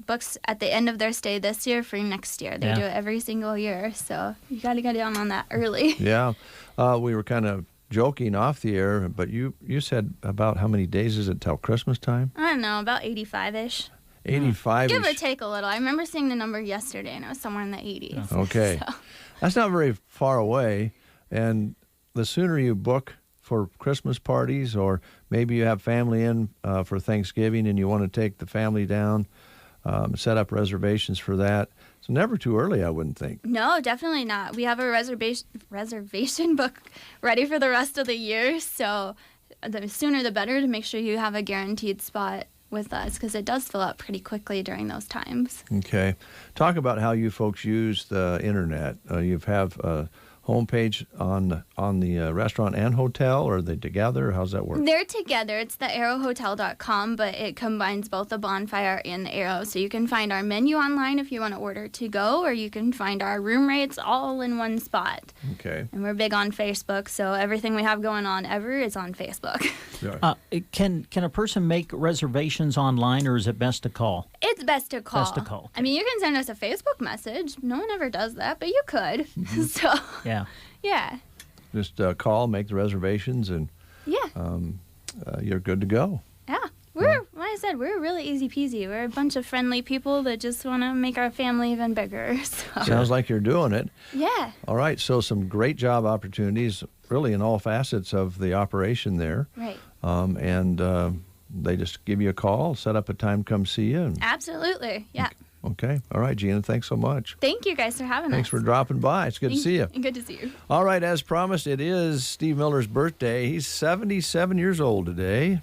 books at the end of their stay this year for next year. They Yeah. do it every single year. So you got to get down on that early. Yeah. We were kind of joking off the air, but you said about how many days is it till Christmas time? I don't know, about 85-ish. 85. Give or take a little. I remember seeing the number yesterday, and it was somewhere in the 80s. Okay. So. That's not very far away. And the sooner you book for Christmas parties, or maybe you have family in for Thanksgiving and you want to take the family down, set up reservations for that. It's never too early, I wouldn't think. No, definitely not. We have a reservation book ready for the rest of the year, so the sooner the better to make sure you have a guaranteed spot with us, because it does fill up pretty quickly during those times. Okay. Talk about how you folks use the internet. You have a homepage on the restaurant and hotel, or are they together? How's that work? They're together. It's the arrowhotel.com, but it combines both the Bonfire and the Arrow. So you can find our menu online if you want to order to go, or you can find our room rates all in one spot. Okay. And we're big on Facebook, so everything we have going on ever is on Facebook. Can a person make reservations online, or is it best to call? It's best to call. Best to call. I mean, you can send us a Facebook message. No one ever does that, but you could. So, Yeah. yeah. Just call, make the reservations, and Yeah. you're good to go. Yeah. Like I said, we're really easy peasy. We're a bunch of friendly people that just want to make our family even bigger. So. Sounds like you're doing it. Yeah. All right, so some great job opportunities, really in all facets of the operation there. Right. And they just give you a call, set up a time, come see you. And, Absolutely. Yeah. okay. All right, Gina, thanks so much. Thank you guys for having Thanks us. for dropping by. It's good to see you. Good to see you. All right, as promised, it is Steve Miller's birthday. He's 77 years old today.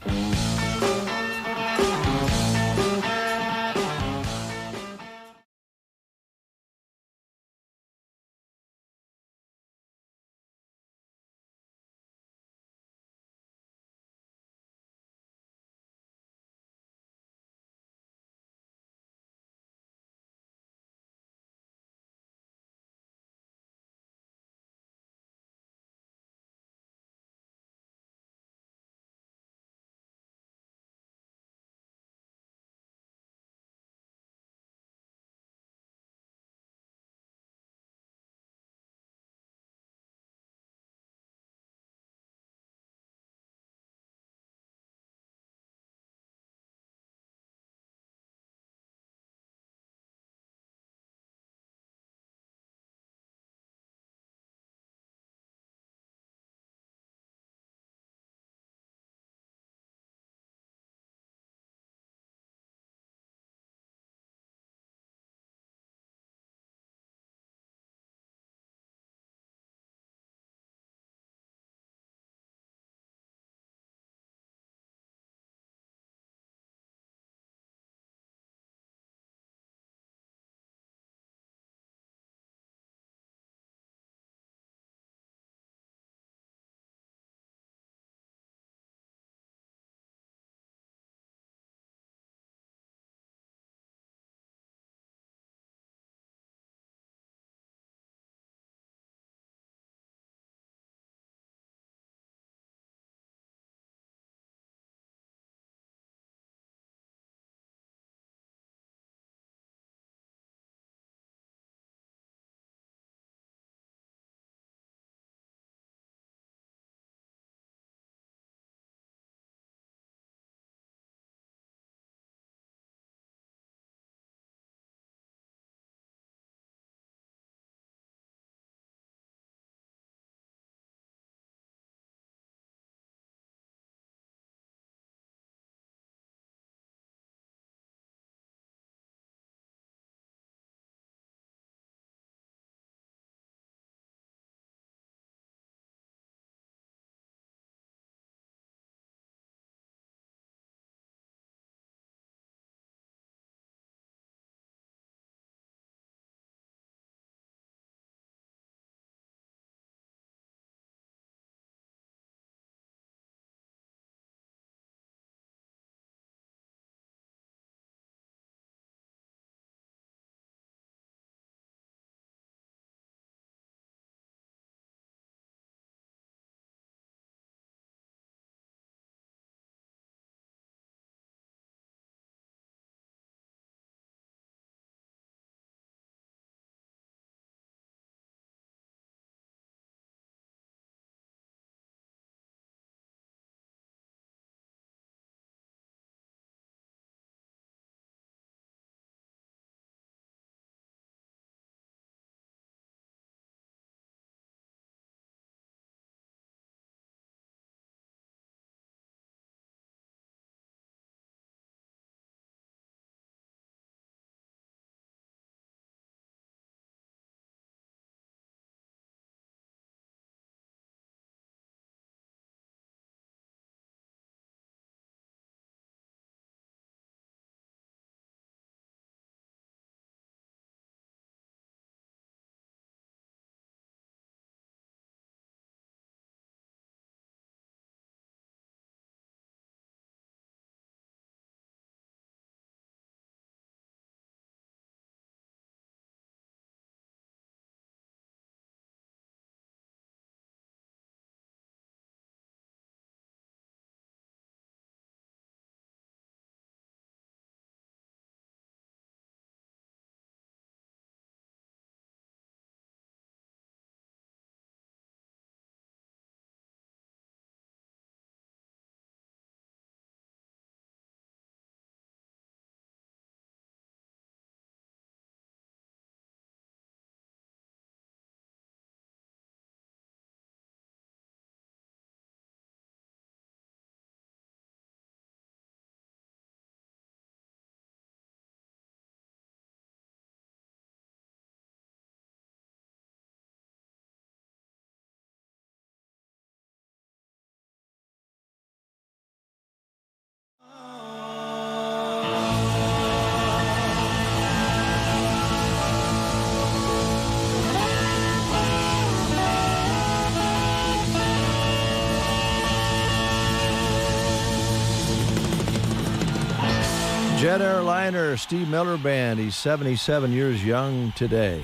Jet Airliner, Steve Miller Band. He's 77 years young today.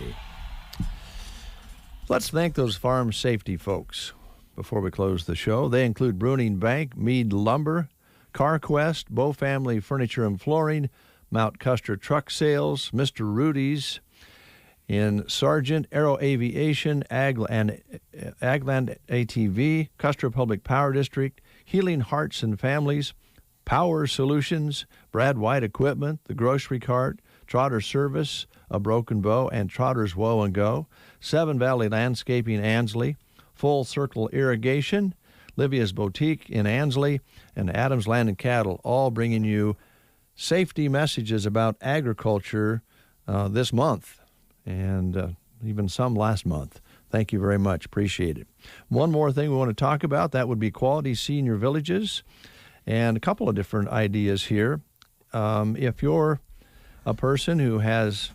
Let's thank those farm safety folks before we close the show. They include Bruning Bank, Mead Lumber, CarQuest, Bow Family Furniture and Flooring, Mount Custer Truck Sales, Mr. Rudy's in Sargent, Aero Aviation, Agland ATV, Custer Public Power District, Healing Hearts and Families, Power Solutions, Brad White Equipment, The Grocery Cart, Trotter Service, A Broken Bow, and Trotter's Woe and Go, Seven Valley Landscaping, Ansley, Full Circle Irrigation, Livia's Boutique in Ansley, and Adams Land and Cattle, all bringing you safety messages about agriculture this month, and even some last month. Thank you very much. Appreciate it. One more thing we want to talk about, that would be Quality Senior Villages, and a couple of different ideas here. If you're a person who has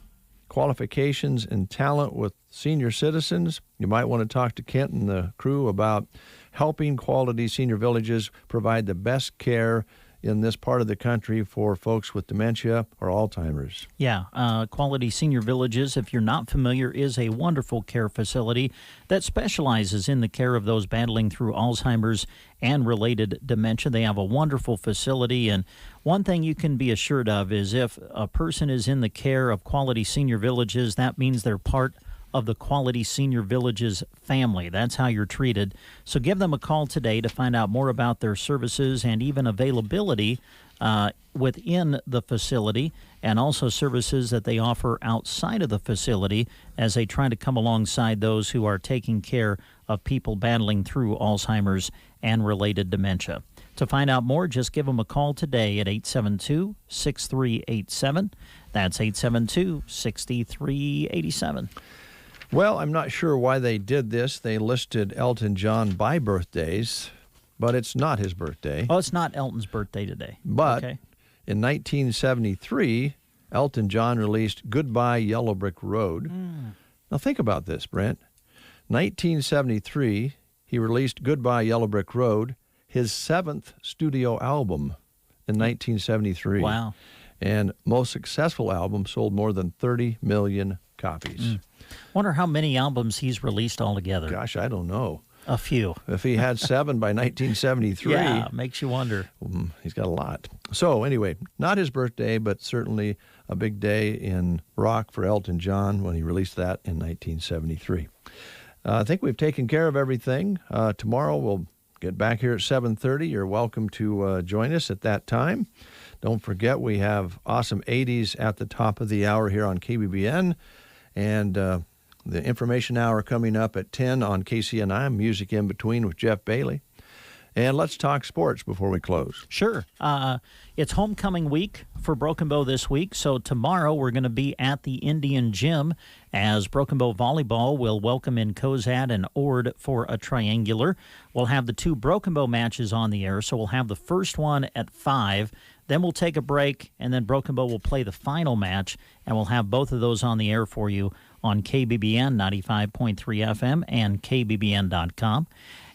qualifications and talent with senior citizens, you might want to talk to Kent and the crew about helping Quality Senior Villages provide the best care in this part of the country for folks with dementia or Alzheimer's. Yeah, Quality Senior Villages, if you're not familiar, is a wonderful care facility that specializes in the care of those battling through Alzheimer's and related dementia. They have a wonderful facility, and one thing you can be assured of is if a person is in the care of Quality Senior Villages, that means they're part of the Quality Senior Villages family. That's how you're treated. So give them a call today to find out more about their services and even availability within the facility, and also services that they offer outside of the facility as they try to come alongside those who are taking care of people battling through Alzheimer's and related dementia. To find out more, just give them a call today at 872-6387. That's 872-6387. Well, I'm not sure why they did this. They listed Elton John by birthdays, but it's not his birthday. Oh, it's not Elton's birthday today. But okay. In 1973, Elton John released Goodbye Yellow Brick Road. Now think about this, Brent. 1973, he released Goodbye Yellow Brick Road, his 7th studio album in 1973. Wow. And most successful album, sold more than 30 million copies. Wonder how many albums he's released altogether. Gosh, I don't know. A few. If he had 7 by 1973. Yeah, makes you wonder. He's got a lot. So anyway, not his birthday, but certainly a big day in rock for Elton John when he released that in 1973. I think we've taken care of everything. Tomorrow we'll get back here at 7:30. You're welcome to join us at that time. Don't forget we have awesome 80s at the top of the hour here on KBBN. And the information hour coming up at 10 on KCNI, Music in Between with Jeff Bailey. And let's talk sports before we close. Sure. It's homecoming week for Broken Bow this week, so tomorrow we're going to be at the Indian Gym as Broken Bow Volleyball will welcome in Cozad and Ord for a triangular. We'll have the 2 Broken Bow matches on the air, so we'll have the first one at 5. Then we'll take a break, and then Broken Bow will play the final match, and we'll have both of those on the air for you on KBBN 95.3 FM and KBBN.com.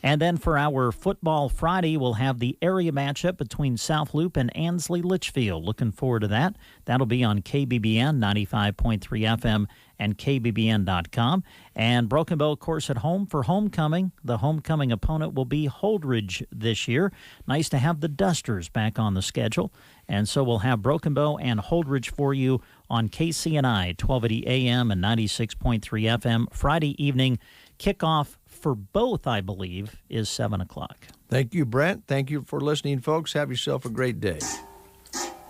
And then for our Football Friday, we'll have the area matchup between South Loop and Ansley Litchfield. Looking forward to that. That'll be on KBBN 95.3 FM and KBBN.com. And Broken Bow, of course, at home for homecoming. The homecoming opponent will be Holdridge this year. Nice to have the Dusters back on the schedule. And so we'll have Broken Bow and Holdridge for you on KCNI 1280 AM and 96.3 FM Friday evening. Kickoff for both, I believe, is 7 o'clock. Thank you, Brent. Thank you for listening, folks. Have yourself a great day.